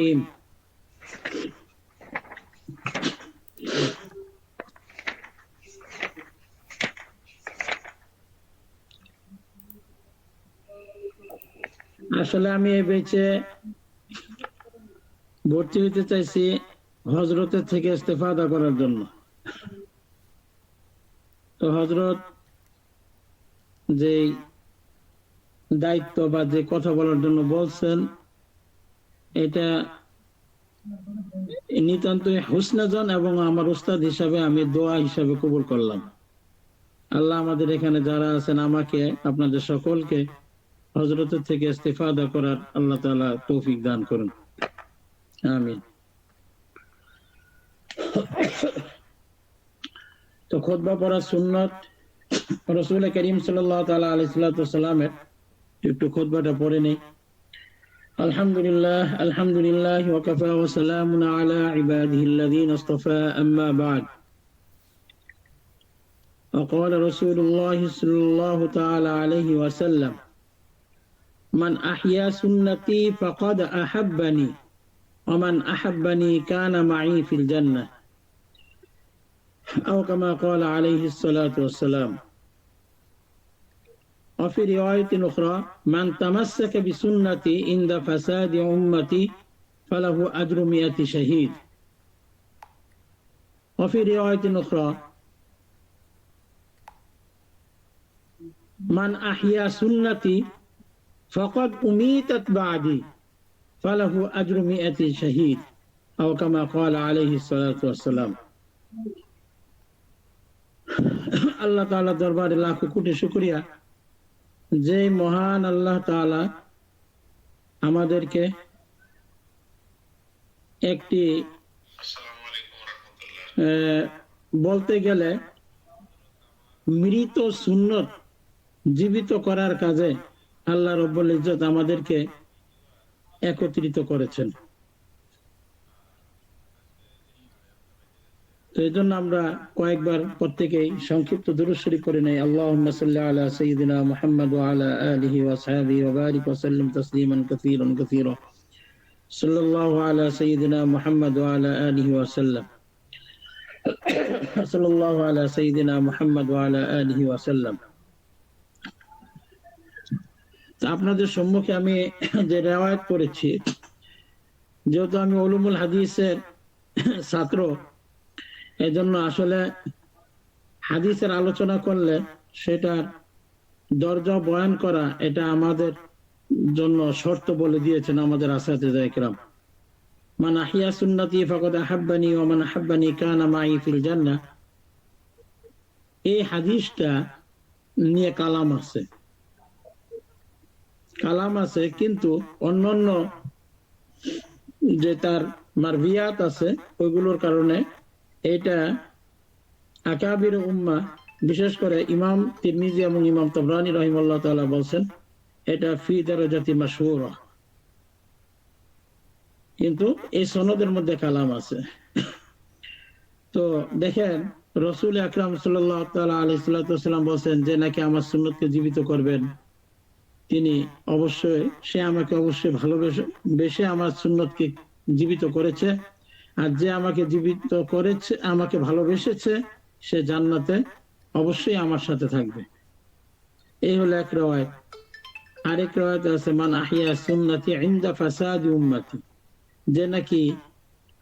الرحيم আসলে আমি এই বেচে ভর্তি হতে চাইছি হযরতের থেকে ইস্তেফাদা করার জন্য। তো হযরত যে দায়িত্ব বা যে কথা বলার জন্য বলছেন, এটা নিতান্তই হুসনাজন এবং আমার উস্তাদ হিসাবে আমি দোয়া হিসাবে কবুল করলাম। আল্লাহ আমাদের এখানে যারা আছেন, আমাকে আপনাদের সকলকে হযরতের থেকে ইস্তেফাদা করার আল্লাহ তাআলা তৌফিক দান করুন, আমিন। তো খুতবা পড়া সুন্নত। রাসূল করিম সাল্লাল্লাহু তাআলা আলাইহি সাল্লামের একটু খুতবাটা পড়ে নেই। আলহামদুলিল্লাহ আলহামদুলিল্লাহ ওয়া কাফা ওয়া সালামুন আলা ইবাদিহিল্লাযীনা ইসতাফা, আম্মা বা'দ। وقال رسول الله صلى الله تعالى عليه وسلم: من أحيا سنتي فقد أحبني ومن أحبني كان معي في الجنة، أو كما قال عليه الصلاة والسلام. وفي رواية أخرى: من تمسك بسنتي عند فساد أمتي فله أجر 100 شهيد. وفي رواية أخرى: من أحيا سنتي فقد أميتت بعدي فله أجر 100 شهيد، أو كما قال عليه الصلاة والسلام. আল্লাহ তাআলা দরবারে লাখো কোটি শুকরিয়া যে মহান আল্লাহ তাআলা আমাদেরকে একটি বলতে গেলে মৃত সুন্নত জীবিত করার কাজে আল্লাহ রব্বুল ইজ্জত আমাদেরকে একত্রিত করেছেন। তো এই জন্য আমরা কয়েকবার প্রত্যেকেই সংক্ষিপ্ত দুরূদ শরীফ পড়ে নেই। আল্লাহুম্মা সাল্লি আলা সাইয়্যিদিনা মুহাম্মদ ওয়া আলা আলিহি ওয়া সাহবিহি ওয়া বারিক ওয়া সাল্লিম তাসলিমান কাসীরান কাসীরা। সাল্লাল্লাহু আলা সাইয়্যিদিনা মুহাম্মদ ওয়া আলা আলিহি ওয়া সাল্লাম। সাল্লাল্লাহু আলা সাইয়্যিদিনা মুহাম্মদ ওয়া আলা আলিহি ওয়া সাল্লাম। আপনাদের সম্মুখে আমি যে রিওয়ায়াত করেছি, যেহেতু আমি উলুমুল হাদিসের ছাত্র, এজন্য আসলে হাদিসের আলোচনা করলে সেটার দরজা বয়ান করা এটা আমাদের জন্য শর্ত বলে দিয়েছেন আমাদের আসাতিজা ইকরাম। মান আহইয়া সুন্নতি ফাকাদ আহাব্বানি ওয়া মান আহাব্বানি কানা মাই ফিল জান্নাহ। এই হাদিসটা নিয়ে কালাম আছে, কিন্তু অন্যান্য যে তার মারভিয়াত আছে ওইগুলোর কারণে এটা আকাবির উম্মাহ, বিশেষ করে ইমাম তিরমিজি এবং ইমাম তাবরানী রাহিমাহুল্লাহ তাআলা বলছেন এটা ফি দারাজাতি মাশহুরা, কিন্তু এই সনদের মধ্যে কালাম আছে। তো দেখেন, রাসূল আকরাম সাল্লাল্লাহু তাআলা আলাইহি সাল্লাম বলেন যে নাকি আমার সুন্নতকে জীবিত করবেন, তিনি অবশ্যই আমাকে ভালোবেসে আমার সুন্নতকে জীবিত করেছে, আর যে আমাকে জীবিত করেছে, আমাকে ভালোবেসেছে, সে জান্নাতে অবশ্যই আমার সাথে থাকবে। এই হলো এক riwayat। আরেক riwayat আছে মান আহইয়া সুন্নতি ইনদা ফাসাদি উম্মতি, যে নাকি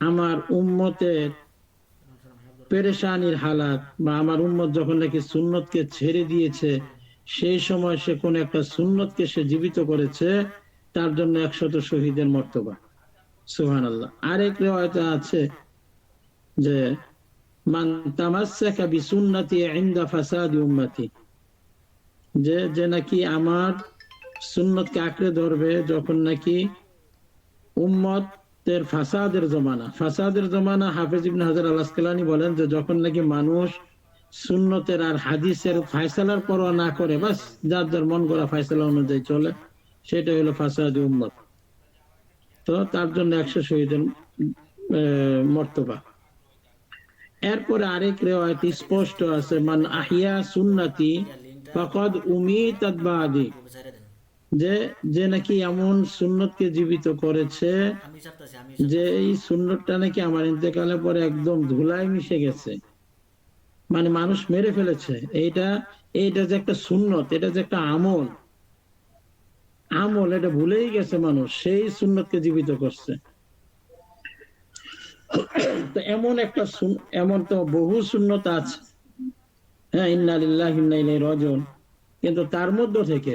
আমার উম্মতের পেরেশানির হালাত বা আমার উম্মত যখন নাকি সুন্নতকে ছেড়ে দিয়েছে সেই সময় সে কোন একটা সুন্নতকে সে জীবিত করেছে, তার জন্য 100 শহীদের মর্তবা। সুবহানাল্লাহ। আরেক রিওয়ায়াতে আছে যে মান তামাসসাকা বিসুন্নতি ইনদা ফাসাদি উম্মতি, যে নাকি আমার সুন্নতকে আঁকড়ে ধরবে যখন নাকি উম্মতের ফাসাদের জমানা। হাফেজ ইবনে হাজার আল আসকালানী বলেন যে যখন নাকি মানুষ সুন্নতের আর হাদিসের ফয়সালার পরোয়া না করে, বাস যার যার মন গড়া ফয়সালা অনুযায়ী চলে, সেটা হলো ফাসাদি উম্মত। তো তার জন্য 100 শহীদের মর্তবা। এরপরে আরেক রিওয়ায়াত স্পষ্ট আছে মান আহইয়া সুন্নতি ফাকাদ উমিতাত বাদি যে যে নাকি এমন সুন্নতকে জীবিত করেছে যে এই সুন্নতটা নাকি আমার ইন্তেকালের পরে একদম ধুলায় মিশে গেছে, মানে মানুষ মেরে ফেলেছে এইটা। এইটা যে একটা সুন্নত, এটা যে একটা আমল, আমল এটা ভুলেই গেছে মানুষ, সেই সুন্নতকে জীবিত করছে। তো এমন একটা এমন তো বহু সুন্নত আছে, হ্যাঁ, ইন্না লিল্লাহি ওয়া ইন্না ইলাইহি রাজিউন। কিন্তু তার মধ্য থেকে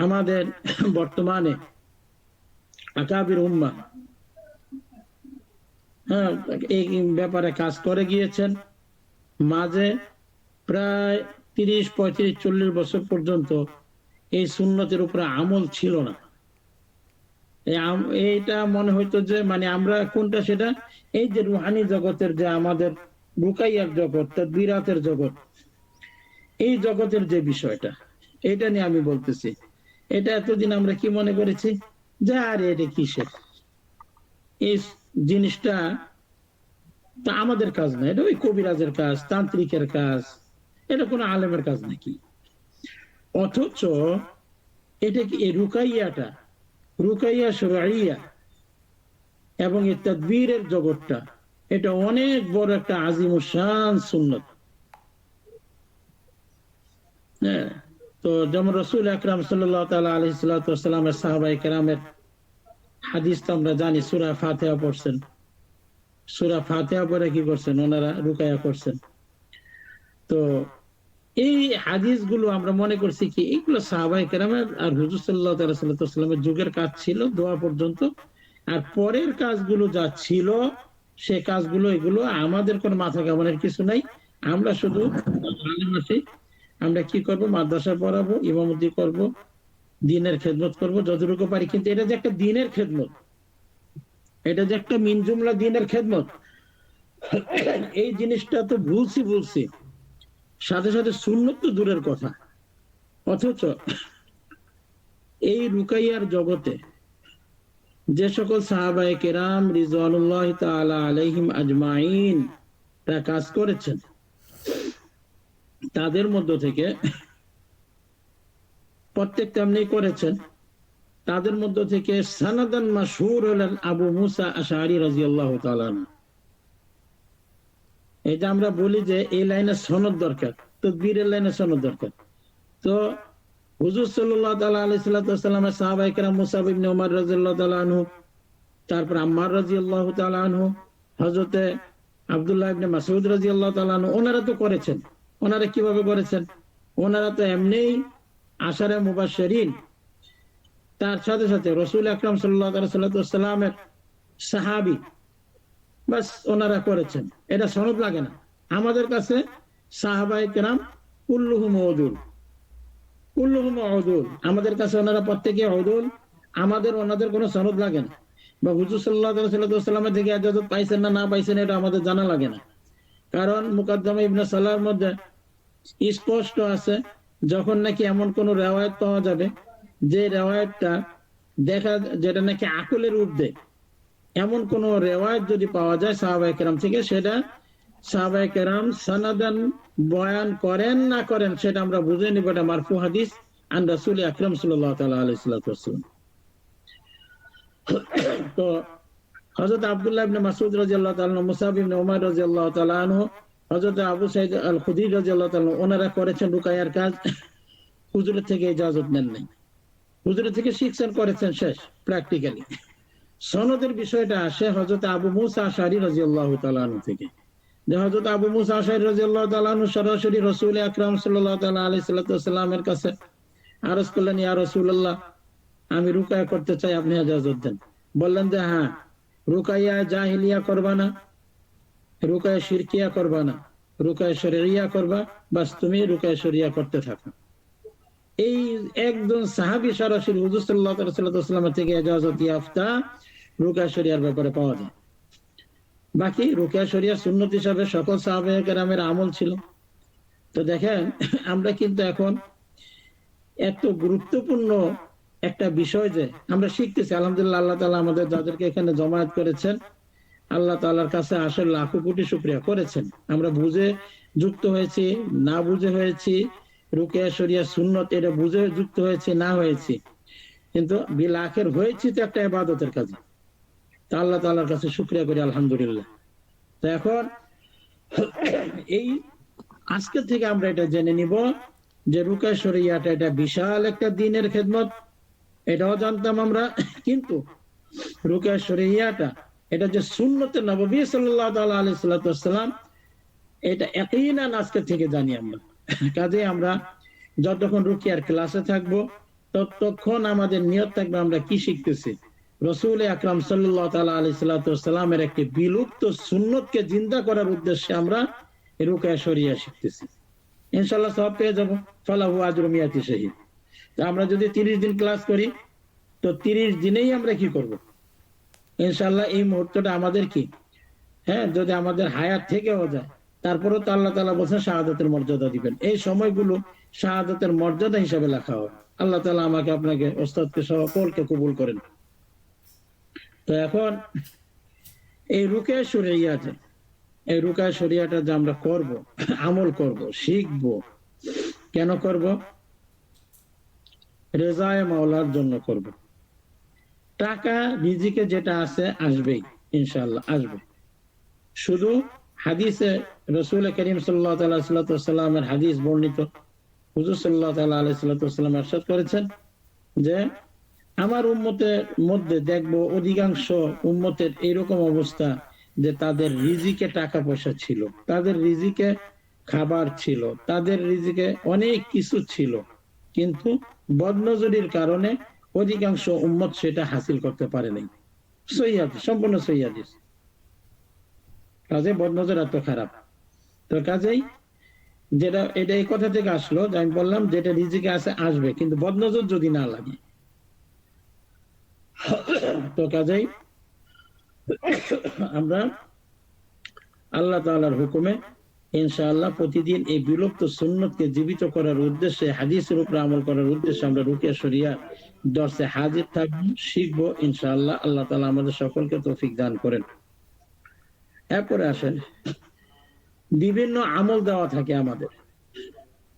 আমাদের বর্তমানে আকাবির উম্মাহ, হ্যাঁ, এই ব্যাপারে কাজ করে গিয়েছেন। মাঝে প্রায় 30, 35, 40 বছর পর্যন্ত এই সুন্নতের উপরে আমল ছিল না। এইটা মনে হইতো যে মানে আমরা কোনটা সেটা, এই যে রুহানি জগতের যে আমাদের রুকাইয়ার জগৎ, তাদবিরাতের জগৎ, এই জগতের যে বিষয়টা, এটা নিয়ে আমি বলতেছি। এটা এতদিন আমরা কি মনে করেছি যে আরে এটা কিসের, এই জিনিসটা তা আমাদের কাজ না, এটা ওই কবিরাজের কাজ, তান্ত্রিকের কাজ, এটা কোনো আলেমের কাজ নাকি। অথচ এটা কি এই রুকাইয়াটা, রুকাইয়া শরঈয়া এবং এই তাদবীরের জগৎটা, এটা অনেক বড় একটা আজিমুশান সুন্নত। হ্যাঁ, তো যেমন রাসূল আকরাম সাল্লাল্লাহু তাআলা আলাইহি সাল্লামের সাহাবায়ে কেরামের হাদিস তো আমরা জানি, সূরা ফাতিহা পড়ছেন, সূরা ফাতিহা পড়ে কি করছেন ওনারা, রুকায়া করছেন। তো এই হাদিসগুলো আমরা মনে করছি কি এগুলো সাহাবায়ে কেরামের আর হুজুর সাল্লাল্লাহু আলাইহি ওয়াসাল্লামের যুগের কাজ ছিল দোয়া পর্যন্ত। আর পরের কাজগুলো যা ছিল সে কাজগুলো, এগুলো আমাদের কোনো মাথা কামানোর কিছু নাই। আমরা শুধু আমরা কি করব, মাদ্রাসা পড়াবো, ইমামতি করব, দ্বীনের খেদমত করব যতটুকু পারি। কিন্তু এটা যে একটা দ্বীনের খেদমত, এটা যে একটা মিন জুমলা দ্বীনের খেদমত, এই জিনিসটা তো ভুলছি। সাথে সাথে সুন্নত তো দূরের কথা। অথচ এই রুকাইয়ার জগতে যে সকল সাহাবায়ে কেরাম রিজওয়ানুল্লাহি তাআলা আলাইহিম আজমাইন রা কাজ করেছেন, তাদের মধ্য থেকে প্রত্যেক তেমনি করেছেন। তাদের মধ্য থেকে সানাদান মাশহুর হলেন আবু মুসা আশআরী রাদিয়াল্লাহু তাআলা আনহু। এই যে আমরা বলি যে এই লাইনে সনদ দরকার, তাদবীরের লাইনে সনদ দরকার। তো হুজুর সাল্লাল্লাহু তাআলা আলাইহি সাল্লামের সাহাবায়ে কেরাম মুসাব ইবনে উমর রাদিয়াল্লাহু তাআলা আনহু, তারপর আম্মার রাদিয়াল্লাহু তাআলা আনহু, হযরতে আব্দুল্লাহ ইবনে মাসউদ রাদিয়াল্লাহু তাআলা আনহু, ওনারা তো করেছেন। ওনারা কিভাবে করেছেন? ওনারা তো এমনিই আশারে মুবাশশিরিন, তার সাথে সাথে রাসূল আকরাম সাল্লাল্লাহু আলাইহি সাল্লামের সাহাবী, বাস ওনারা করেছেন। এটা সনদ লাগে না আমাদের কাছে। সাহাবায়ে কেরাম কুল্লুহুম উদুল, কুল্লুহুম উদুল, আমাদের কাছে ওনারা প্রত্যেকে উদুল। আমাদের ওনাদের কোনো সনদ লাগে না, বা হুজুর সাল্লাল্লাহু আলাইহি সাল্লামের থেকে ইজাজত পাইছেন না পাইছেন এটা আমাদের জানা লাগে না। কারণ মুকাদ্দামা ইবনে সালাহর মধ্যে স্পষ্ট আছে, যখন নাকি এমন কোন রিওয়ায়াত পাওয়া যাবে যে রিওয়ায়াতটা দেখা, যেটা নাকি আকলের ঊর্ধ্বে, এমন কোন রিওয়ায়াত যদি পাওয়া যায় সাহাবায়ে কেরাম থেকে, সেটা সাহাবায়ে কেরাম সানাদান বয়ান করেন না করেন সেটা আমরা বুঝে নিব, এটা মারফু হাদিস আন রাসূল আকরাম সাল্লাল্লাহু তাআলা আলাইহি ওয়াসাল্লাম। তো হযরত আব্দুল্লাহ ইবনে মাসউদ রাদিয়াল্লাহু তাআলা, মুসাব ইবনে উমার রাদিয়াল্লাহু তাআলা আনহু, হযরত আবু সাঈদ আল খুদরি রাদিয়াল্লাহু তাআলা, ওনারা করেছেন রুকায়ার কাজ। হুজুরের থেকে ইজাজত নেন নাই, হুজুরের থেকে শিখছেন, করেছেন, শেষ প্র্যাকটিক্যালি। সনদের বিষয়টা আসে হযরত আবু মুসা আশআরী রাদিয়াল্লাহু তাআলা আনহু থেকে। যে হযরত আবু মুসা আশআরী রাদিয়াল্লাহু তাআলা আনহু সরাসরি রাসূল আকরাম সাল্লাল্লাহু তাআলা আলাইহি সাল্লামের কাছে আরজ করলেন, ইয়া রাসূলুল্লাহ, আমি রুকায়া করতে চাই, আপনি ইজাজত দেন। বললেন যে হ্যাঁ, রুকায়া জাহিলিয়া করবা না, রুকায়া শিরকিয়া করবা না, রুকায়া শরঈয়া করবা, বাস তুমি রুকায়া শরিয়া করতে থাকো। এই একজন সাহাবী সরাসরি হুজুর সাল্লাল্লাহু আলাইহি ওয়াসাল্লাম থেকে ইজাজত ইয়াফতা রুকায়া শরিয়ার ব্যাপারে পাওয়া যায়। বাকি রুকায়া শরিয়া সুন্নত হিসাবে সকল সাহাবায়ে কেরামের আমল ছিল। তো দেখেন, আমরা কিন্তু এখন এত গুরুত্বপূর্ণ একটা বিষয় যে আমরা শিখতেছি, আলহামদুলিল্লাহ, আল্লাহ তাআলা আমাদের যাদেরকে এখানে জমায়েত করেছেন, আল্লাহ তাআলার কাছে আসলে লাখো কোটি শুকরিয়া করেছেন। আমরা বুঝে যুক্ত হয়েছি, না বুঝে হয়েছি, রুকিয়া শরিয়া সুন্নত এটা বুঝে যুক্ত হয়েছে না হয়েছে, কিন্তু বিল আখের হয়েছে তো একটা ইবাদতের কাজে। তা আল্লাহ তাআলার কাছে শুকরিয়া করি, আলহামদুলিল্লাহ। তো এখন এই আজকে থেকে আমরা এটা জেনে নিব যে রুকিয়া শরিয়াটা এটা বিশাল একটা দ্বীনের খেদমত, এটাও জানতাম আমরা। কিন্তু রুকিয়া শরিয়াটা এটা যে সুন্নতে নববী সাল্লাল্লাহু তাআলা আলাইহি সাল্লাম, এটা ইয়াকিনান আজকে থেকে জানি আমরা। কাজে আমরা যতক্ষণ রুকিয়ার ক্লাসে থাকবো ততক্ষণ আমাদের নিয়ত থাকবে আমরা কি শিখতেছি, রাসূল আকরাম সাল্লাল্লাহু তাআলা আলাইহি সাল্লামের একটি বিলুপ্ত সুন্নতকে জিন্দা করার উদ্দেশ্যে আমরা রুকিয়া শরিয়া শিখতেছি। ইনশাআল্লাহ সওয়াব পেয়ে যাব, ফালাহু আজরু মিয়াতি শাহীদ। তো আমরা যদি 30 দিন ক্লাস করি তো 30 দিনেই আমরা কি করব, ইনশাআল্লাহ এই মুহূর্তটা আমাদের কি, হ্যাঁ, যদি আমাদের হায়াত থেকেও যায় তারপরেও তো আল্লাহ তাআলা বলেন শাহাদাতের মর্যাদা দিবেন। এই সময়গুলো শাহাদাতের মর্যাদা হিসেবে লেখা হবে। আল্লাহ তাআলা আমাকে আপনাকে ওস্তাদকে সকলকে কবুল করেন। তো এখন এই রুকিয়া শরিয়াতে, এই রুকিয়া শরিয়াটা যে আমরা করব, আমল করব, শিখব, কেন করব? রেজায়ে মাওলার জন্য করব। টাকা রিজিকে যেটা আছে আসবেই, ইনশাআল্লাহ আসবে। শুধু হাদিসে রাসূল করিম সাল্লাল্লাহু আলাইহি ওয়াসাল্লামের হাদিস বর্ণিত, হুজুর সাল্লাল্লাহু আলাইহি ওয়াসাল্লাম ইরশাদ করেছেন যে আমার উম্মতের মধ্যে দেখব অধিকাংশ উম্মতের এরকম অবস্থা যে তাদের রিজিকে টাকা পয়সা ছিল, তাদের রিজিকে খাবার ছিল, তাদের রিজিকে অনেক কিছু ছিল, কিন্তু বদনজরির কারণে অধিকাংশ উম্মত সেটা হাসিল করতে পারে নাই। সহিহ হাদিস, সম্পূর্ণ সহিহ হাদিস। কাজে বদনজর এত খারাপ। তো কাজেই যেটা এটা এই কথা থেকে আসলো যে আমি বললাম যেটা রিজিকে আছে আসবে, কিন্তু বদনজর যদি না লাগে। তো কাজেই আমরা আল্লাহ তাআলার হুকুমে ইনশাআল্লাহ প্রতিদিন এই বিলুপ্ত সুন্নতকে জীবিত করার উদ্দেশ্যে, হাদিসের উপর আমল করার উদ্দেশ্যে আমরা রুকিয়া শরিয়া দর্সে হাজির থাকবো, শিখবো ইনশাআল্লাহ। আল্লাহ তাআলা আমাদের সকলকে তৌফিক দান করেন। এরপরে আসেন, বিভিন্ন আমল দেওয়া থাকে আমাদের,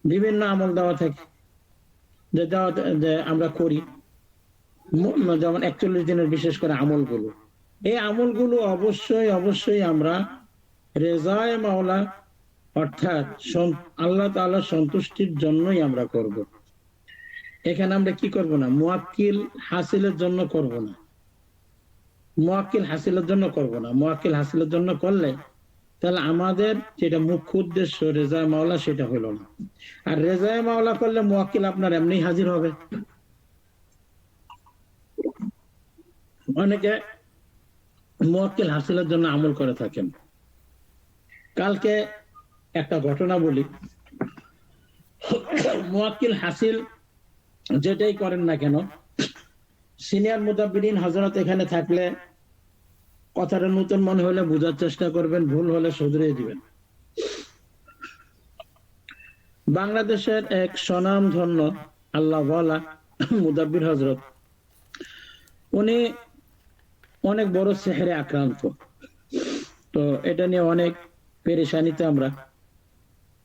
বিভিন্ন আমল দেওয়া থাকে যে আমরা করি, যেমন 41 দিনের বিশেষ করে আমলগুলো। এই আমলগুলো অবশ্যই অবশ্যই আমরা রেজায়ে মাওলা অর্থাৎ আল্লাহ তাআলার সন্তুষ্টির জন্যই আমরা করব। এখানে আমরা কি করব না, মুয়াক্কিল হাসিলের জন্য করব না, মুয়াক্কিল হাসিলের জন্য করব না। মুয়াক্কিল হাসিলের জন্য করলে তাহলে আমাদের যেটা মুখ্য উদ্দেশ্য রেজায়ে মাওলা সেটা হলো না। আর রেজায়ে মাওলা করলে মুয়াক্কিল আপনার এমনি হাজির হবে। অনেকে মুয়াক্কিল হাসিলের জন্য আমল করে থাকেন। কালকে একটা ঘটনা বলি, মুয়াক্কিল হাসিল যেটাই করেন না কেন, সিনিয়র মুদাব্বিরিন হযরত এখানে থাকলে কথাটা নতুন মনে হলে বোঝার চেষ্টা করবেন, ভুল হলে শুধরিয়ে দিবেন। বাংলাদেশের এক স্বনামধন্য আল্লাহওয়ালা মুদাব্বির হযরত, উনি অনেক বড় সিহরে আক্রান্ত। তো এটা নিয়ে অনেক পেরেশানিতে আমরা,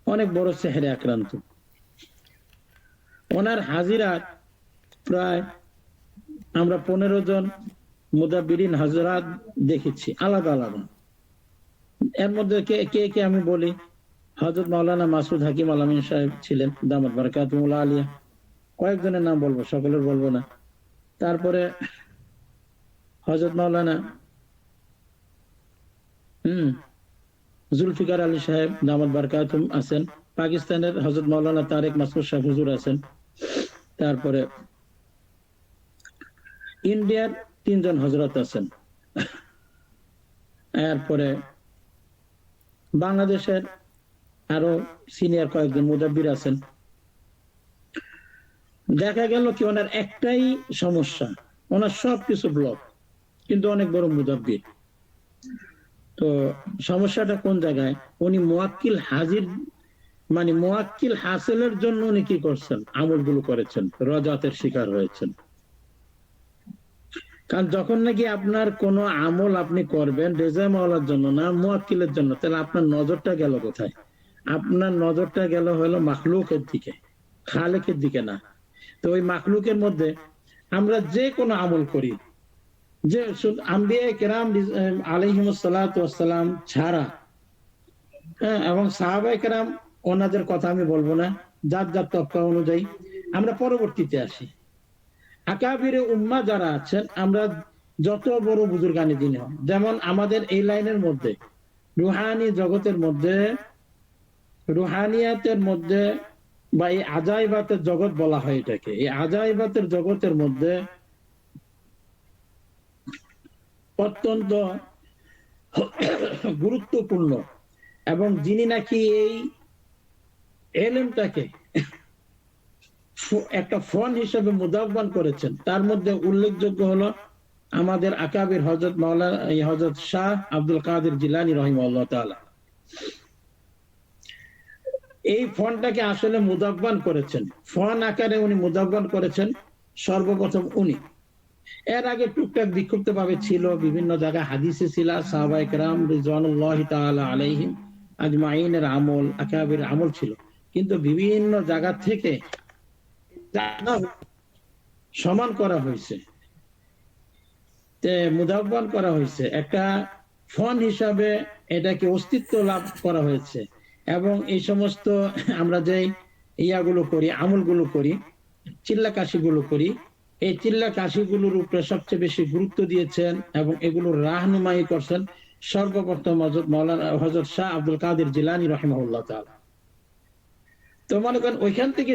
অনেক বড় সিহরে আক্রান্ত। ওনার হাজিরাত প্রায় আমরা 15 জন মুদাব্বিরিন হযরত দেখেছি, আলাদা আলাদা। এর মধ্যে কে কে আমি বলি, হযরত মাওলানা মাসুদ হাকিম আল আমিন সাহেব ছিলেন, দামাত বারাকাতুহুল আলিয়া। কয়েকজনের নাম বলবো, সকলের বলবো না। তারপরে হযরত মাওলানা জুলফিকার আলী সাহেব দামাত বারাকাতুহুম আছেন। পাকিস্তানের হযরত মাওলানা তারেক মাসুদ সাহেব হুজুর আছেন। তারপরে ইন্ডিয়ার 3 জন হযরত আছেন। এরপরে বাংলাদেশের আরো সিনিয়র কয়েকজন মুদাব্বির আছেন। দেখা গেল কি ওনার একটাই সমস্যা, ওনার সবকিছু ব্লক, কিন্তু অনেক বড় মুদাব্বির। তো সমস্যাটা কোন জায়গায়, উনি মুয়াক্কিল হাজির মানে মুয়াক্কিল হাসিলের জন্য উনি কি করছেন, আমলগুলো করেছেন, রজাতের শিকার হয়েছেন। কারণ যখন নাকি আপনার কোন আমল আপনি করবেন রেজায়ে মাওলার জন্য না, মুয়াক্কিলের জন্য, তাহলে আপনার নজরটা গেল কোথায়? আপনার নজরটা গেল হলো মাখলুকের দিকে। খালেকের দিকে না। তো ওই মাখলুকের মধ্যে আমরা যে কোনো আমল করি, যে আম্বিয়া কেরাম আলাইহিমুস সালাতু ওয়াস সালাম ছাড়া, হ্যাঁ, এবং সাহাবায়ে কেরাম, ওনাদের কথা আমি বলবো না, যার যার তবকা অনুযায়ী আমরা পরবর্তীতে আসি। আকাবিরে উম্মাহ যারা আছেন, আমরা যত বড় বুজুর্গানি দিন হন, যেমন আমাদের এই লাইনের মধ্যে রুহানি জগতের মধ্যে, রুহানিয়াতের মধ্যে বা এই আজাইবাতের জগৎ বলা হয় এটাকে, এই আজাইবাতের জগতের মধ্যে অত্যন্ত গুরুত্বপূর্ণ এবং যিনি নাকি এই এলেমটাকে একটা ফোন হিসেবে মুদাব্বান করেছেন, তার মধ্যে উল্লেখযোগ্য হলো আমাদের আকাবির হযরত মাওলানা হযরত শাহ আব্দুল কাদের জিলানী রাহিমাহুল্লাহ তাআলা। এই ফোনটাকে আসলে মুদাব্বান করেছেন, ফোন আকারে উনি মুদাব্বান করেছেন সর্বপ্রথম উনি। এর আগে টুকটাক বিক্ষিপ্ত ভাবে ছিল, বিভিন্ন জায়গায় হাদিসে ছিল, সাহাবায়ে কেরাম রিজওয়ানুল্লাহি তাআলা আলাইহিম আজমাইনের আমল, আকাবির আমল ছিল, কিন্তু বিভিন্ন জায়গা থেকে সমান করা হয়েছে, মুদাব্বান করা হয়েছে, একটা ফোন হিসাবে এটাকে অস্তিত্ব লাভ করা হয়েছে। এবং এই সমস্ত আমরা যে ইয়াগুলো করি, আমলগুলো করি, চিল্লা কাশিগুলো করি, এই চিল্লা কাশিগুলোর উপরে সবচেয়ে বেশি গুরুত্ব দিয়েছেন এবং এগুলোর রাহনুমাই করছেন সর্বপ্রথম হযরত মাওলানা হযরত শাহ আব্দুল কাদের জিলানী রাহিমাহুল্লাহ তাআলা। তো মনে করেন ওইখান থেকে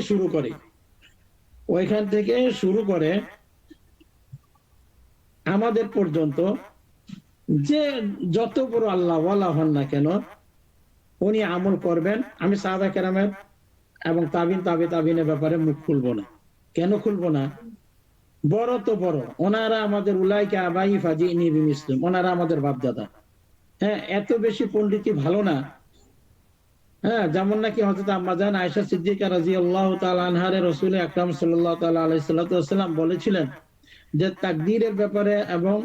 শুরু করে আমাদের পর্যন্ত যে যত বড় আল্লাহ ওয়ালা হন না কেন, উনি আমল করবেন। আমি সাহাবায়ে কেরামের এবং তাবিন তাবে তাবিনের ব্যাপারে মুখ খুলবো না। কেন খুলবো না? বড় তো বড়, ওনারা আমাদের উলাইকা আবাই ফাজিনি বিমিসলিম, ওনারা আমাদের বাপদাদা। হ্যাঁ, এত বেশি পণ্ডিতি ভালো না। হ্যাঁ, যেমন নাকি হযরত আম্মা জান আয়েশা সিদ্দিকা রাদিয়াল্লাহু তাআলা আনহার রাসূল আকরাম সাল্লাল্লাহু তাআলা আলাইহি সাল্লাম বলেছিলেন যে তাকদীরের ব্যাপারে এবং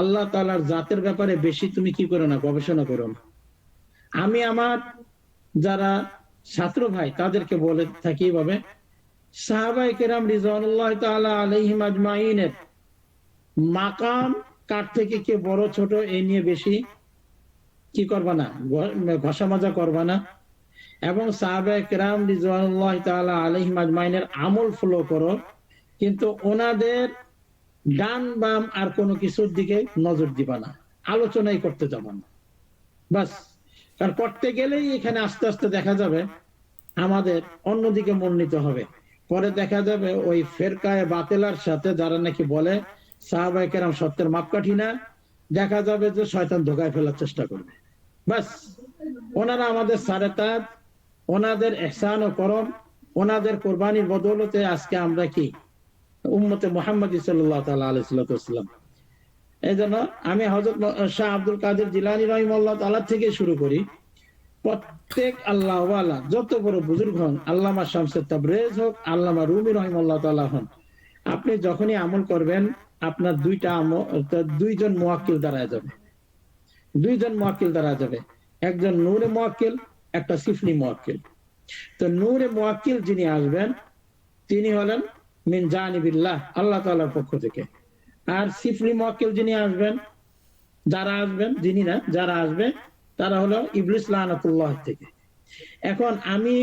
আল্লাহ তাআলার জাতের ব্যাপারে বেশি তুমি কি করো না, গবেষণা করো না। আমি আমার যারা ছাত্র ভাই তাদেরকে বলে থাকি এভাবে, সাহাবায়ে কেরাম রিজওয়ানুল্লাহি তাআলা আলাইহিম আজমাইনের মাকাম কার থেকে কে বড় ছোট এই নিয়ে বেশি কি করবা না, ঘষা মাজা করবা না। এবং সাহাবায়ে কেরাম রিজওয়ানুল্লাহি তাআলা আলাইহিম আজমাইনের আমল ফলো করো, কিন্তু ওনাদের ডান বাম আর কোনো কিছুর দিকে নজর দিবা না, আলোচনাই করতে যাবা না। বাস, কারণ করতে গেলেই এখানে আস্তে আস্তে দেখা যাবে আমাদের অন্যদিকে মনোনীত হবে। পরে দেখা যাবে ওই ফেরকায়ে বাতিলার সাথে যারা নাকি বলে সাহাবায়ে কেরাম সত্যের মাপকাঠি না, দেখা যাবে যে শয়তান ধোঁকায় ফেলার চেষ্টা করবে। বাস, ওনারা আমাদের সারেতাত, ওনাদের ইহসান ও করম, ওনাদের কোরবানির বদৌলতে আজকে আমরা কি উম্মতে মুহাম্মদী সাল্লাল্লাহু তাআলা আলাইহি সাল্লাম। এই জন্য আমি হযরত শাহ আব্দুল কাদের জিলানী রাহিমাহুল্লাহ তাআলা থেকে শুরু করি, প্রত্যেক আল্লাহ ওয়ালা যত বড় বুজুর্গ হন, আল্লামা শামসুত তাবরেজ হোক, আল্লামা রুমি রাহিমাহুল্লাহ তাআলা হন, আপনি যখনই আমল করবেন আপনার দুইজন মুওয়াক্কিল দাঁড়ায় যাবে, একজন নূরে মুওয়াক্কিল, একটা সিফলি মুওয়াক্কিল। তো নূরে মুওয়াক্কিল যিনি আসবেন তিনি হলেন মিন জানিবিল্লাহ, আল্লাহ তাআলার পক্ষ থেকে। আর সিফলি মুওয়াক্কিল যিনি আসবেন, যারা আসবে তারা হলো ইবলিস লানাতুল্লাহ থেকে। এখন আমি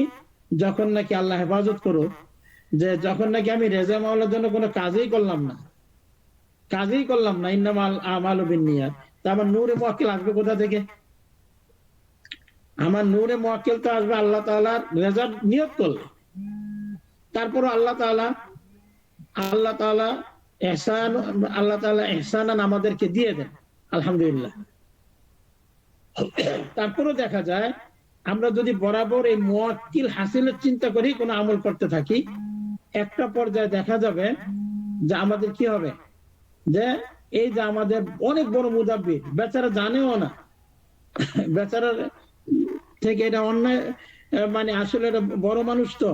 যখন নাকি আল্লাহ হেফাজত করো, যে যখন নাকি আমি রেজা মাওলার জন্য কোনো কাজই করলাম না, ইন্নামাল আমালু বিন্নিয়াত, তা আমার নূরে মুওয়াক্কিল আসবে কোথা থেকে? আমার নূরে মুওয়াক্কিল তো আসবে আল্লাহ তাআলার রেজার নিয়ত করলে। তারপর আল্লাহ তাআলা ইহসানান আমাদেরকে দিয়ে দেন, আলহামদুলিল্লাহ। তারপরও দেখা যায় আমরা যদি বরাবর এই মুওয়াক্কিল হাসিলের চিন্তা করি কোনো আমল করতে থাকি, একটা পর্যায়ে দেখা যাবে যে আমাদের কি হবে, যে এই যে আমাদের অনেক বড় মুদাব্বির, বেচারা জানেও না, বেচারার থেকে এটা অন্যায়, মানে আসলে এটা বড় মানুষ তো,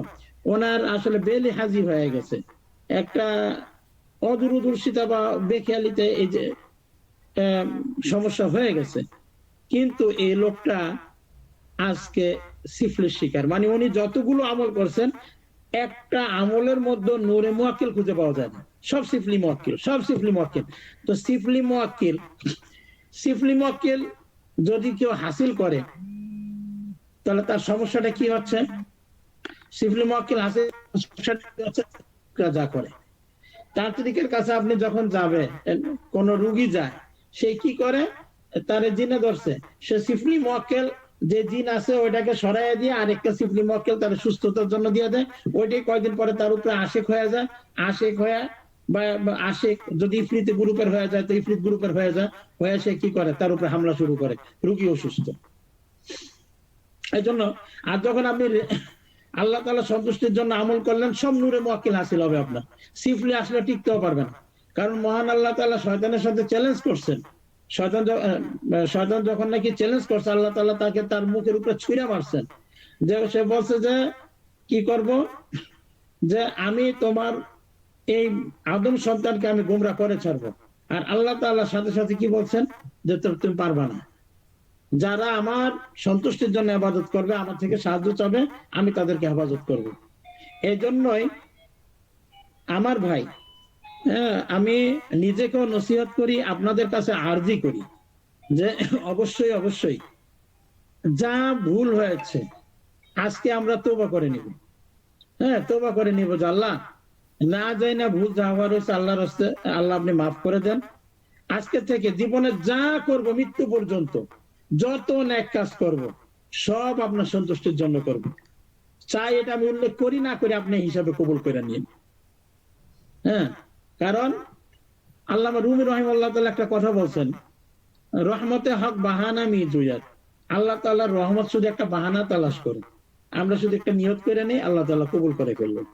ওনার আসলে বেলিহাজি হয়ে গেছে, একটা অদূরদর্শিতা বা বেখেয়ালিতে এই যে সমস্যা হয়ে গেছে। কিন্তু এই লোকটা আজকে সিফলির শিকার, মানে উনি যতগুলো আমল করছেন একটা আমলের মধ্যে নূরে মুয়াক্কিল খুঁজে পাওয়া যায় না, সব সিফলি মুয়াক্কিল, সব সিফলি মুয়াক্কিল। তো সিফলি মুয়াক্কিল যদি কেউ হাসিল করে তাহলে তার সমস্যাটা কি হচ্ছে? সিফলি মুয়াক্কিল হাসিল যা করে, তান্ত্রিকের কাছে আপনি যখন যাবে, কোন রুগী যায়, সে কি করে, তার জিনে ধরছে, সে সিফলি মুয়াক্কিল যে জিন আছে ওইটাকে সরাইয়া দিয়ে আরেকটা সিফলি মুয়াক্কিল তার সুস্থতার জন্য দিয়ে দেয়। ওইটাই কয়েকদিন পরে তার উপরে আশিক হয়ে যায়, আশিক হয়ে বা আশিক যদি ইফরিত গ্রুপের হয়ে যায় তো ইফরিত গ্রুপের হয়ে যায়, হয়ে সে কি করে, তার উপরে হামলা শুরু করে, রুগী অসুস্থ। এই জন্য আর যখন আপনি আল্লাহ তাআলা সন্তুষ্টির জন্য আমল করলেন, সব নূরে মুয়াক্কিল হাসিল হবে আপনার। সিফলি আসলে টিকতেও পারবেন, কারণ মহান আল্লাহ তাআলা শয়তানের সাথে চ্যালেঞ্জ করছেন। শয়তান যখন নাকি চ্যালেঞ্জ করছে, আল্লাহ তাআলা তাকে তার মুখের উপরে ছুঁড়ে মারছেন, যে সে বলছে যে কি করব, যে আমি তোমার এই আদম সন্তানকে আমি গোমরা করে ছাড়বো। আর আল্লাহ তাআলা সাথে সাথে কি বলছেন, যে তুমি পারবা না, যারা আমার সন্তুষ্টির জন্য ইবাদত করবে, আমার থেকে সাহায্য চাবে, আমি তাদেরকে হেফাজত করব। এই জন্যই আমার ভাই, হ্যাঁ, আমি নিজেকেও নসিহত করি, আপনাদের কাছে আরজি করি যে অবশ্যই অবশ্যই যা ভুল হয়েছে আজকে আমরা তওবা করে নিব। হ্যাঁ, তওবা করে নিব যে আল্লাহ, না যাই না ভুল যা হওয়ার হয়েছে আল্লাহর রাস্তে, আল্লাহ আপনি মাফ করে দেন। আজকে থেকে জীবনে যা করব, মৃত্যু পর্যন্ত যত নেক কাজ করব, সব আপনার সন্তুষ্টির জন্য করব। চাই এটা আমি উল্লেখ করি না করি, আপনি হিসাবে কবুল করে নিন। হ্যাঁ, কারণ আল্লামা রুমি রাহিমাহুল্লাহ তাআলা একটা কথা বলছেন, রহমতে হক বাহানা মি জুয়াত। আল্লাহ তাআলার রহমত শুধু একটা বাহানা তালাশ করে, আমরা শুধু একটা নিয়ত করে নেই, আল্লাহ তাআলা কবুল করে ফেলবেন।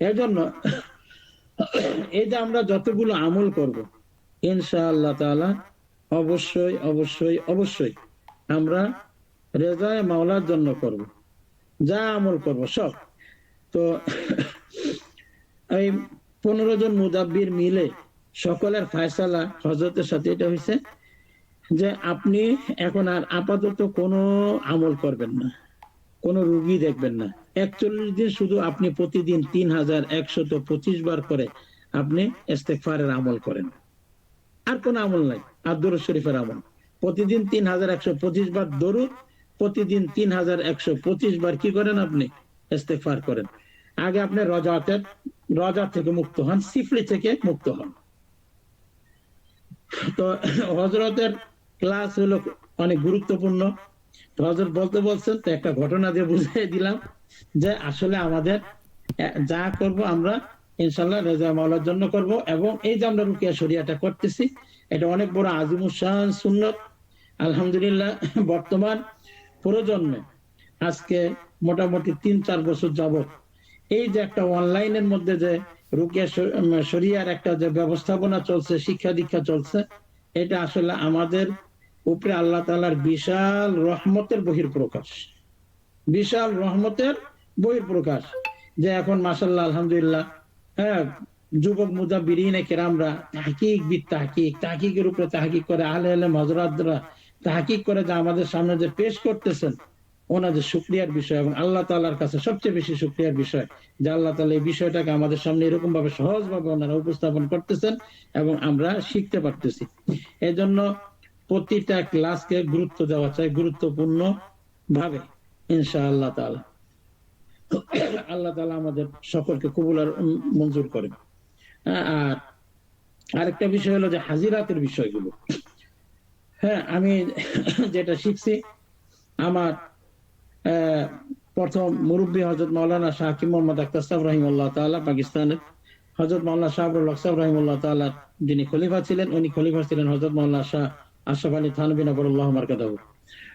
এর জন্য এই যে আমরা যতগুলো আমল করব, ইনশাআল্লাহ তাআলা অবশ্যই অবশ্যই অবশ্যই আমরা রেজায়ে মাওলার জন্য করব, যা আমল করব সব। তো এই 15 জন মুদাব্বির মিলে সকলের ফয়সালা হযরতের সাথে এটা হয়েছে যে আপনি এখন আর আপাতত কোনো আমল করবেন না, কোনো রোগী দেখবেন না। 41 দিন শুধু আপনি প্রতিদিন 3125 বার করে আপনি ইস্তেগফারের আমল করেন, আর কোনো আমল নাই। আর দরুদ শরীফের আমল প্রতিদিন 3125 বার দরুদ, প্রতিদিন 3125 বার কি করেন, আপনি ইস্তেগফার করেন। আগে আপনি রজা থেকে মুক্ত হন, সিফলি থেকে মুক্ত হন। তো হযরতের ক্লাস হলো অনেক গুরুত্বপূর্ণ। হযরত বলতে বলছেন, তো একটা ঘটনা দিয়ে বুঝিয়ে দিলাম যে আসলে আমাদের যা করব আমরা ইনশাআল্লাহ রেজা মাওলার জন্য করব। এবং এই যে আমরা রুকিয়া শরিয়াটা করতেছি, এটা অনেক বড় আজিমুস শান সুন্নাত। আলহামদুলিল্লাহ বর্তমান প্রজন্মে আজকে মোটামুটি 3-4 বছর যাবত এই যে একটা অনলাইনের মধ্যে যে রুকিয়া শরিয়ার একটা যে ব্যবস্থাপনা চলছে, শিক্ষা দীক্ষা চলছে, এটা আসলে আমাদের উপরে আল্লাহ তাআলার বিশাল রহমতের বহিঃপ্রকাশ, বিশাল রহমতের বহিঃপ্রকাশ। যে এখন মাশাআল্লাহ আলহামদুলিল্লাহ, হ্যাঁ, যুবক মুদাব্বিরিনে কেরামরা তাহকিকের উপরে তাহকিক করে, আহলে ইলম হযরতরা তাহকিক করে যে আমাদের সামনে যে পেশ করতেছেন, ওনাদের শুকরিয়ার বিষয়। এবং আল্লাহ তাআলার কাছে সবচেয়ে বেশি শুকরিয়ার বিষয় যে আল্লাহ তাআলা এই বিষয়টাকে আমাদের সামনে এরকম ভাবে সহজভাবে ওনারা উপস্থাপন করতেছেন এবং আমরা শিখতে পারতেছি। এজন্য প্রতিটা ক্লাসকে গুরুত্ব দেওয়া চাই, গুরুত্বপূর্ণ ভাবে, ইনশাআল্লাহ তাআলা। আল্লাহ তাআলা আমাদের সকলকে কবুল আর মঞ্জুর করেন। আর আরেকটা বিষয় হলো যে হাজিরাতের বিষয়গুলো। হ্যাঁ, আমি যেটা শিখছি, আমার প্রথম মুরব্বী হযরত মাওলানা শাহ হাকিম মোহাম্মদ আখতার সাহেব রাহিমাহুল্লাহ তাআলা, পাকিস্তানের হযরত মাওলানা শাহ আব্দুল হক সাহেব রাহিমাহুল্লাহ তাআলা যিনি খলিফা ছিলেন, উনি খলিফা ছিলেন হযরত মাওলানা শাহ আশরাফ আলী থানভী নবরুল্লাহ মারকাদাহু।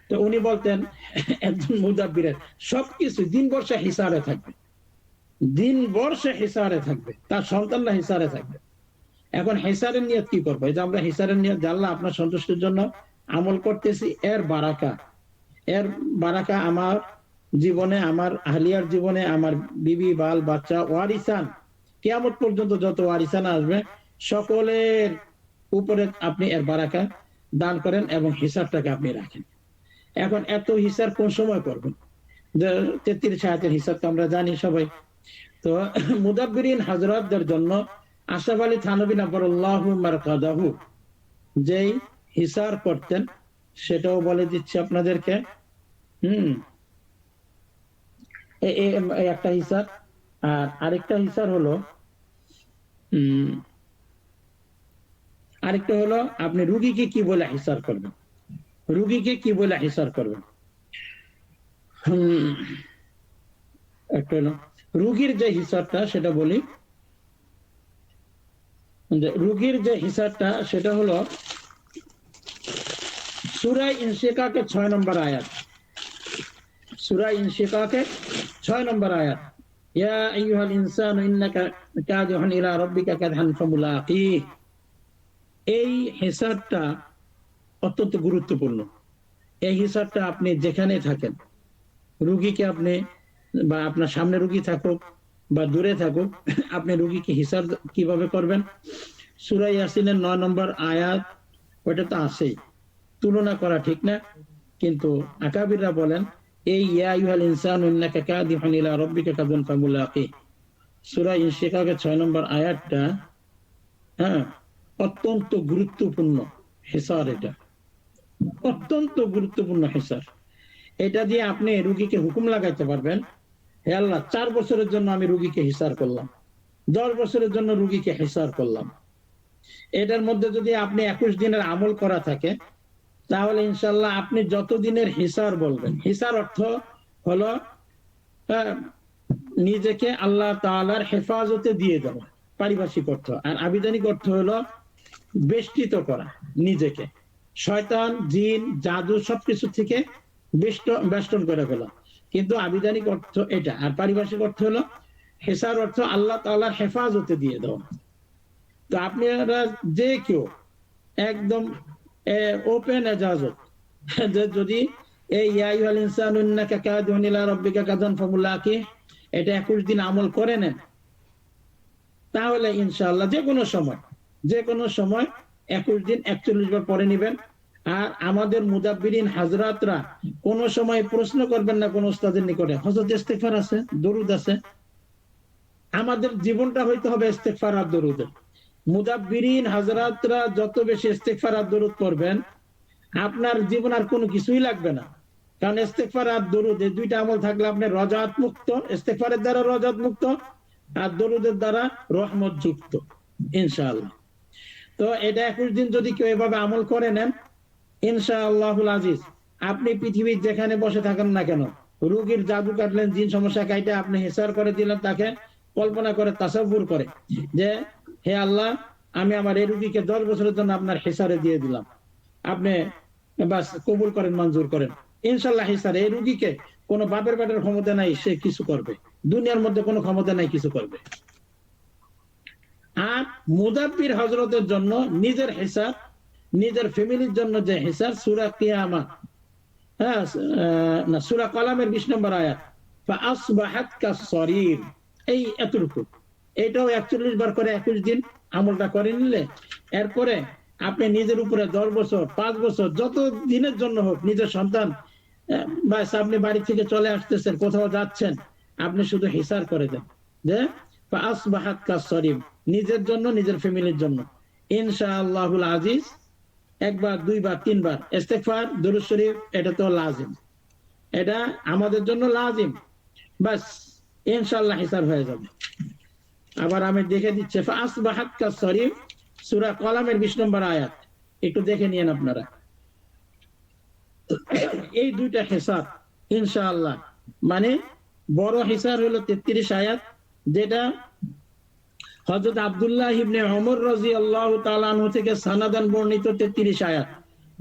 তো উনি বলতেন একজন মুদাব্বিরের সবকিছু দিন বর্ষে হিসারে থাকবে, দিন বর্ষে হিসারে থাকবে, তার সন্তানরা হিসারে থাকবে। এখন হিসারের নিয়ত কি করবো? এই যে আমরা হিসারের নিয়ত, আল্লাহ আপনার সন্তুষ্টির জন্য আমল করতেছি, এর বারাকা আমার জীবনে, আমার আহলিয়ার জীবনে, আমার বিবি বাল বাচ্চা ওয়ারিসান, কিয়ামত পর্যন্ত যত ওয়ারিসান আসবে সকলের উপরে আপনি এর বারাকা দান করেন এবং হিসাবটাকে আপনি রাখেন। এখন এত হিসাব কোন সময় করবেন? 33 আয়াতের হিসাব তো আমরা জানি সবাই। তো মুদাব্বিরিন হযরতদের জন্য আশরাফ আলী থানভী নাফারাল্লাহু মারকাদাহু যেই হিসার করতেন সেটাও বলে দিচ্ছি আপনাদেরকে। একটা হিসার। আর আরেকটা হিসার হলো আপনি রুগীকে কি বলে হিসার করবেন, রুগীকে কি বলে হিসার করবেন। একটা হলো রুগীর যে হিসারটা সেটা বলি, রুগীর যে হিসারটা সেটা হলো সূরা ইনশিকাকে 6 নম্বর আয়াত, সূরা ইনশিকাকে 6 নম্বর আয়াত, ইয়া আইয়ুহাল ইনসানু ইন্নাকা কাদিহুন ইলা রাব্বিকা কাদহান ফামুলাকিহ। এই হিসাবটা অত্যন্ত গুরুত্বপূর্ণ। এই হিসাবটা আপনি যেখানে থাকেন, রুগীকে আপনি বা আপনার সামনে রুগী থাকুক বা দূরে থাকুক, আপনি রুগীকে হিসাব কিভাবে করবেন। সূরা ইয়াসিনের 9 নম্বর আয়াত, ওটা তো আছেই, তুলনা করা ঠিক না, কিন্তু আকাবিররা বলেন এই ইয়া আইয়ুহাল ইনসানু ইন্নাকা কাদিহুন ইলা রাব্বিকা কাদহান ফামুলাকিহ, সূরা ইনশিকাকের 6 নম্বর আয়াতটা অত্যন্ত গুরুত্বপূর্ণ হিসার। এটা অত্যন্ত গুরুত্বপূর্ণ হিসার। এটা দিয়ে আপনি রুগীকে হুকুম লাগাইতে পারবেন, হে আল্লাহ 4 বছরের জন্য আমি রুগীকে হিসার করলাম, 10 বছরের জন্য রুগীকে হিসার করলাম। এটার মধ্যে যদি আপনি 21 দিনের আমল করা থাকে, তাহলে ইনশাআল্লাহ আপনি যত দিনের হিসার বলবেন, হিসার অর্থ হলো নিজেকে আল্লাহ তাআলার হেফাজতে দিয়ে দেওয়া, পারিভাষিক অর্থ। আর আবিধানিক অর্থ হলো বেষ্টিত করা নিজেকে, শয়তান, জিন, জাদু সবকিছু থেকে বেষ্টন করে ফেলা। কিন্তু আবিধানিক অর্থ এটা। আর পারিভাষিক অর্থ হলো হিসার অর্থ আল্লাহ তাআলার হেফাজতে দিয়ে দেওয়া। তো আপনারা যে কেউ একদম ওপেন এজাজত, যদি এই ইয়া আইয়ুহাল ইনসানু ইন্নাকা কাদিহুন ইলা রাব্বিকা কাদহান ফামুলাকিহ এটা 21 দিন আমল করে নেন, তাহলে ইনশাআল্লাহ যে কোনো সময় 21 দিন 41 বার পরে নেবেন। আর আমাদের মুদাব্বিরিন হাজরাতরা কোন সময় প্রশ্ন করবেন না কোন উস্তাদের নিকটে, হযরত ইস্তিগফার আছে, দরুদ আছে। আমাদের জীবনটা হইতে হবে ইস্তিগফার আর দরুদে। মুদাব্বিরিন হাজরাতরা যত বেশি ইস্তিগফার আর দরুদ পড়বেন, আপনার জীবন আর কোনো কিছুই লাগবে না। কারণ ইস্তিগফার আর দরুদ এই দুইটা আমল থাকলে আপনি রজাত মুক্ত, ইস্তিগফারের দ্বারা রজাত মুক্ত আর দরুদের দ্বারা রহমত যুক্ত ইনশাআল্লাহ। তো এটা 21 দিন যদি কেউ এভাবে আমল করে নেন, ইনশাআল্লাহুল আজিজ, আপনি পৃথিবীর যেখানে বসে থাকেন না কেন, রোগীর জাদু কাটলেন, জিন সমস্যা কাইটা আপনি হিসার করে দিলেন, তাকে কল্পনা করে তাসাব্বুর করে যে হে আল্লাহ আমি আমার এই রোগীকে 10 বছরের জন্য আপনার হিসারে দিয়ে দিলাম, আপনি বাস কবুল করেন, মঞ্জুর করেন। ইনশাআল্লাহ হিসারে এই রোগীকে কোনো বাপের পেটের ক্ষমতা নাই সে কিছু করবে, দুনিয়ার মধ্যে কোনো ক্ষমতা নাই কিছু করবে। আর মুদাব্বির হযরতের জন্য নিজের হিসাব, নিজের ফ্যামিলির জন্য যে হিসাব, সূরা কিয়ামা না সূরা কলামের 20 নম্বর আয়াত, ফাআসবাহাত কাসসরির, এই এতটুকু, এটাও 41 বার করে 21 দিন আমলটা করে নিলে, এরপরে আপনি নিজের উপরে 10 বছর 5 বছর যত দিনের জন্য হোক, নিজের সন্তান বাস আপনি বাড়ি থেকে চলে আসতেছেন, কোথাও যাচ্ছেন, আপনি শুধু হিসার করে দেন যে ফাআসবাহাত কাসসরির, নিজের জন্য নিজের ফ্যামিলির জন্য। ইনশাআল্লাহুল আজিজ একবার, দুইবার, তিনবার ইস্তিগফার দরুদ শরীফ এটা তো লাজিম, এটা আমাদের জন্য লাজিম, বাস ইনশাআল্লাহ হিসাব হয়ে যাবে। আবার আমি দেখে দিচ্ছি, ফাআসবাহাত কাসসরির, সূরা কলামের 20 নম্বর আয়াত, একটু দেখে নিয়েন আপনারা। এই দুইটা হিসাব ইনশাআল্লাহ, মানে বড় হিসাব হলো 33 আয়াত, যেটা হযরত আব্দুল্লাহ ইবনে ওমর রাদিয়াল্লাহু তাআলা আনহু থেকে সানাদান বর্ণিত 33 আয়াত,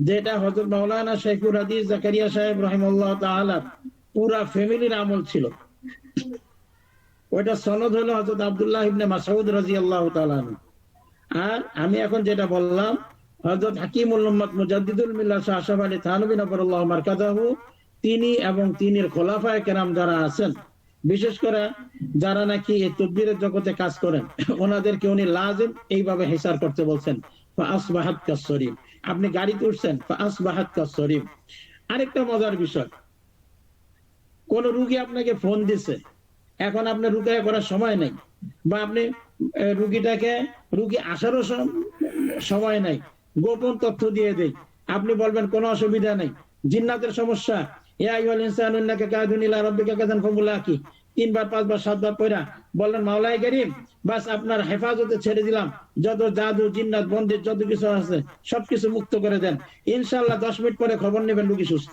যেটা হযরত মাওলানা শাইখুল হাদিস জাকারিয়া সাহেব রাহিমাহুল্লাহ তাআলা পুরা ফ্যামিলির আমল ছিল। ওটা সনদ হলো হযরত আব্দুল্লাহ ইবনে মাসউদ রাদিয়াল্লাহু তাআলা আনহু। আর আমি এখন যেটা বললাম, হযরত হাকিমুল উম্মাত মুজাদ্দিদুল মিল্লাত শাহ আশরাফ আলী থানভী নবরুল্লাহ মারকাদাহু, তিনি এবং তিনের খোলাফায়ে কেরাম যারা আছেন, বিশেষ করে যারা নাকি এই তাকবীরের জগতে কাজ করেন, ওনাদেরকে উনি লাজিম এইভাবে হিসার করতে বলছেন, ফাআসবাহাত কাসসরিম। আপনি গাড়িতে উঠছেন, ফাআসবাহাত কাসসরিম। আরেকটা মজার বিষয়, কোন রোগী আপনাকে ফোন দিছে, এখন আপনার রুকিয়া করার সময় নাই, বা আপনি রুগী আসারও সময় নাই, গোপন তথ্য দিয়ে দেই, আপনি বলবেন কোনো অসুবিধা নেই। জিন্নাতের সমস্যা, ইয়া আইয়ুহাল ইনসানু ইন্নাকা কাদুন ইলা রাব্বিকা কাদান ফামুলাকি, 3 বার 5 বার 7 বার পড়া বললেন মাওলাই কারীম বাস আপনার হেফাজতে ছেড়ে দিলাম, যত জাদু জিন্নাত বন্দিশ যত কিছু আছে সবকিছু মুক্ত করে দেন, ইনশাআল্লাহ 10 মিনিট পরে খবর নেবেন রোগী সুস্থ।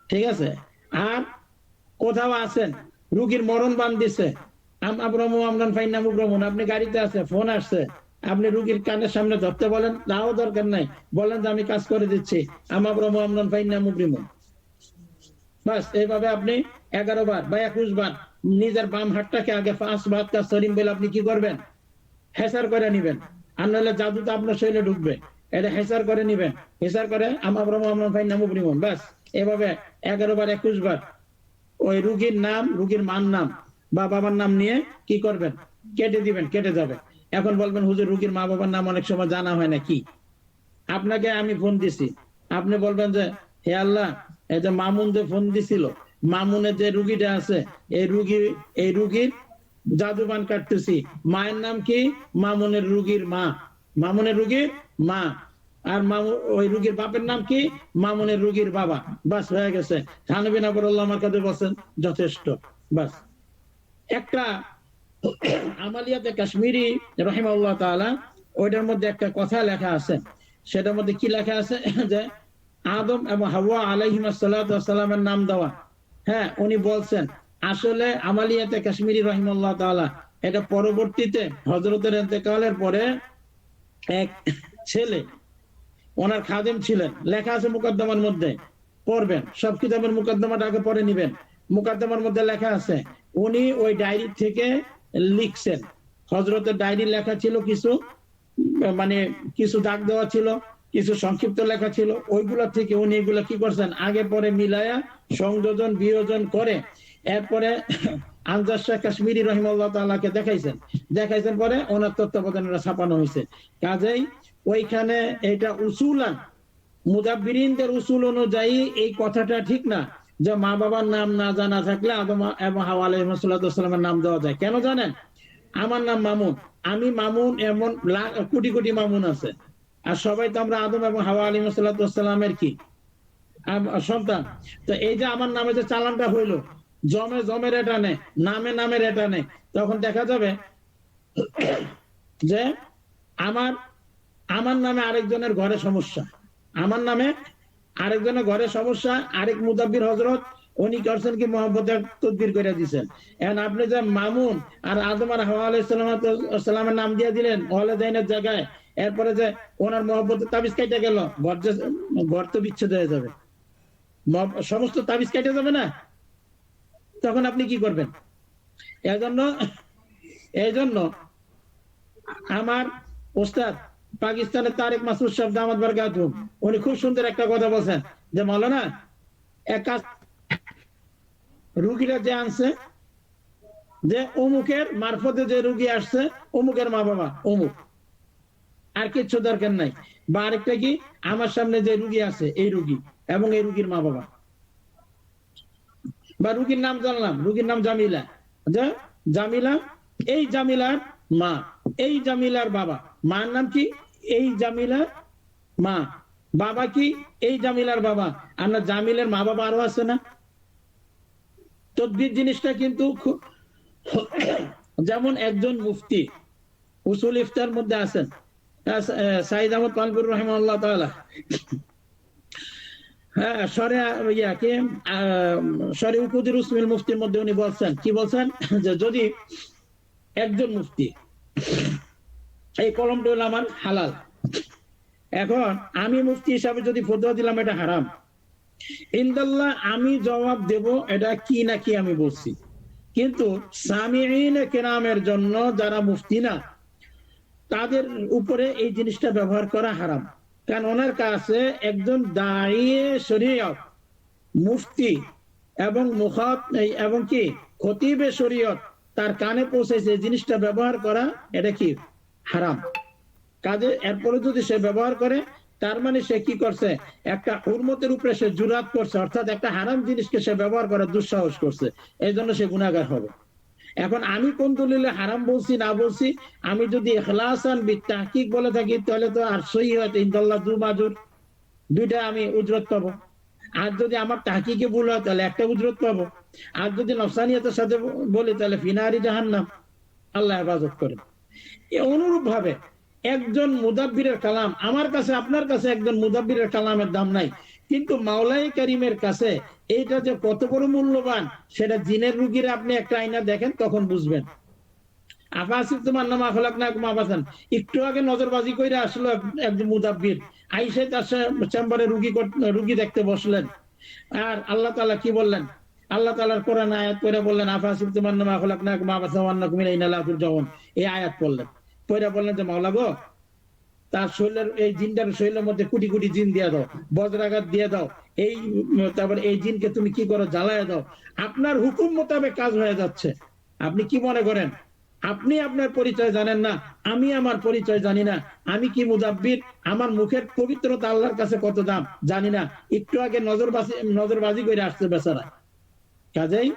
ঠিক আছে? আর কোথাও আছেন রোগীর মরণ বান দিছে, আপনি গাড়িতে আছে, ফোন আসছে, আপনি রোগীর কানের সামনে ধরতে বলেন, তাও দরকার নাই, বলেন যে আমি কাজ করে দিচ্ছি, বাস এইভাবে আপনি 11 বার বা 21 বার নিজের বাম হাতটাকে আগে 5 বার সরিম বলে আপনি কি করবেন, হেসার করে নিবেন, আর নাহলে জাদু তো আপনার শরীরে ঢুকবে, এটা হেসার করে নিবেন, হেসার করে বাস এভাবে 11 বার 21 বার ওই রুগীর নাম, রুগীর মার নাম বা বাবার নাম নিয়ে কি করবেন, কেটে দিবেন, কেটে যাবে। এখন বলবেন হুজুর রুগীর মা বাবার নাম অনেক সময় জানা হয় না, কি? আপনাকে আমি ফোন দিছি, আপনি বলবেন যে হে আল্লাহ, এই যে মামুন যে ফোন দিছিল, মামুনের যে রুগীটা আছে, এই রুগীর জাদুবান কাটতেছি, মায়ের নাম কি, মামুনের রুগীর মা, মামুনের রুগীর মা, আর ওই রুগীর বাপের নাম কি, মামুনের রুগীর বাবা, বাস হয়ে গেছে। থানবী না বললাম আমার কাছে বলছেন যথেষ্ট। বাস একটা আমালিয়াতে কাশ্মীরি রহিমাহুল্লাহ তাআলা, ওইটার মধ্যে একটা কথা লেখা আছে, সেটার মধ্যে কি লেখা আছে যে আদম এবং হাওয়া আলাইহিমুস সালাতু ওয়াস সালামের নাম দেওয়া। হ্যাঁ, উনি বলছেন আসলে আমালিয়াতে কাশ্মীরি রহিমাহুল্লাহ তাআলা এটা পরবর্তীতে হযরতের ইন্তেকালের পরে এক ছেলে, ওনার খাদেম ছিলেন, লেখা আছে মুকদ্দমার মধ্যে, পড়বেন, সব কিতাবের মুকদ্দমাটা আগে পড়ে নিবেন, মুকদ্দমার মধ্যে লেখা আছে উনি ওই ডায়েরি থেকে লিখছেন, হযরতের ডায়েরি লেখা ছিল, কিছু মানে কিছু দাগ দেওয়া ছিল, কিছু সংক্ষিপ্ত লেখা ছিল, ওইগুলা থেকে উনি এগুলা কি করছেন আগে পরে মিলায়া সংযোজন বিয়োজন করে এরপরে আনজার শাহ কাশ্মীরি রহিমাহুল্লাহ তাআলাকে দেখাইছেন পরে ওনার তত্ত্বাবধানে ছাপানো হয়েছে। কাজেই ওইখানে এটা উসুলান মুদাব্বিরিনদের উসুল অনুযায়ী এই কথাটা ঠিক না যে মা বাবার নাম না জানা থাকলে আদম এবং হাওয়া আলাইহিস সালামের নাম দেওয়া যায়। কেন জানেন? আমার নাম মামুন, আমি মামুন, এমন কোটি কোটি মামুন আছে, আর সবাই তো আমরা আদম এবং হাওয়া আলাইহিস সালামের কি সন্তান। তো এই যে আমার নামে যে চালানটা হইলো, জমের এটা নেই, নামের এটা নেই, তখন দেখা যাবে যে আমার নামে আরেকজনের ঘরে সমস্যা, আমার নামে আরেকজনের ঘরে সমস্যা, আরেক মুদাব্বির হযরত উনি করছেন কি মহব্বতের তদবির করে দিয়েছেন। এখন আপনি যে মামুন আর আদম আর হাওয়া আলাইহিস সালামের নাম দিয়ে দিলেন ওয়ালিদাইনের জায়গায়, এরপরে যে ওনার মহব্বতের তাবিজ কেটে গেল, ঘর তো বিচ্ছেদ হয়ে যাবে, সমস্ত তাবিজ কেটে যাবে না, তখন আপনি কি করবেন? এই জন্য আমার ওস্তাদ পাকিস্তানের তারেক মাসুদ সাহেব দামাত বারকাতুহু উনি খুব সুন্দর একটা কথা বলছেন যে মাওলানা এক কাজ, রুগীরা যে আনছে যে অমুকের মারফতে যে রুগী আসছে অমুকের মা বাবা অমুক, আর কিছু দরকার নাই। বা আরেকটা কি, আমার সামনে যে রুগী আছে এই রুগী এবং এই রুগীর মা বাবা, বা রুগীর নাম জানলাম, রুগীর নাম জামিলা, জামিলা, এই জামিলার মা, এই জামিলার বাবা, মার নাম কি, এই জামিলার মা, বাবা কি, এই জামিলার বাবা, আর না জামিলের মা বাবা আরো আছে না। তদবির জিনিসটা কিন্তু যেমন একজন মুফতি উসুল ইফতার মধ্যে আছেন সাইদ আহমদ পানপুর রাহিমাহুল্লাহ তাআলা, হ্যাঁ শরে উকুদুর উসমিল মুফতির মধ্যে উনি বলছেন, কি বলছেন যে যদি একজন মুফতি, এই কলমটা হলো আমার হালাল, এখন আমি মুফতি হিসাবে যদি ফতোয়া দিলাম এটা হারাম, ইনদাল্লাহ আমি জবাব দেব এটা কি না কি আমি বলছি, কিন্তু সামিঈনে কেরামের জন্য যারা মুফতি না তাদের উপরে এই জিনিসটা ব্যবহার করা হারাম। কারণ ওনার কাছে একজন দাঁড়িয়ে শরীয়ত মুফতি এবং এবং কি খতিবে শরীয়ত তার কানে পৌঁছেছে, জিনিসটা ব্যবহার করা এটা কি হারাম। কাজে এরপরে যদি সে ব্যবহার করে তার মানে সে কি করছে, একটা হুরমতের উপরে সে জুরাত করছে, অর্থাৎ একটা হারাম জিনিসকে সে ব্যবহার করার দুঃসাহস করছে, এই জন্য সে গুনাহগার হবে। এখন আমি কোন দলিলে হারাম বলছি না বলছি, আমি যদি ইখলাসান বিতাহকিক বলে থাকি তাহলে তো আর সহিহাত ইনদাল্লাহ দু মাজুর, দুইটা আমি উজরত পাবো। আর যদি আমার তাহকিকে ভুল হয় তাহলে একটা উজরত পাবো। আর যদি নফসানিয়তের সাথে বলি তাহলে ফিনারি জাহান্নাম। আল্লাহ হেফাজত করেন। অনুরূপ ভাবে একজন মুদাব্বিরের কালাম, আমার কাছে আপনার কাছে একজন মুদাব্বিরের কালামের দাম নাই, কিন্তু মাওলাই কারিমের কাছে এইটা যে কত বড় মূল্যবান সেটা জিনের রুগীরা আপনি একটা আয়না দেখেন তখন বুঝবেন। আফাসিব তোমার নাম আখলাক না আবাসান, একটু আগে নজরবাজি করে আসলো একজন মুদাব্বির, আইসে তার চেম্বারে রুগী দেখতে বসলেন। আর আল্লাহ তাআলা কি বললেন, আল্লাহ তাআলার কোরআন আয়াত পড়ে বললেন আফাসিব তোমার নাম আখলাক না আবাসান ওয়া আন্নাকুম ইলাইনা লা তুরজাউন, এই আয়াত পড়লেন। পড়ে বললেন যে মাওলা গো, তার শরীরের এই জিনটার শরীরের মধ্যে কোটি কোটি জিন দিয়ে দাও, বজ্রাঘাত দিয়ে দাও, এই তারপর এই জিনকে তুমি কি করো, জ্বালায় দাও। আপনার হুকুম মোতাবেক কাজ হয়ে যাচ্ছে। আপনি কি মনে করেন আপনি আপনার পরিচয় জানেন না, আমি আমার পরিচয় জানি না, আমি কি মুদাব্বির, আমার মুখের পবিত্রতা আল্লাহর কাছে কত দাম জানি না, একটু আগে নজরবাজি করে আসছে বেচারা। কাজেই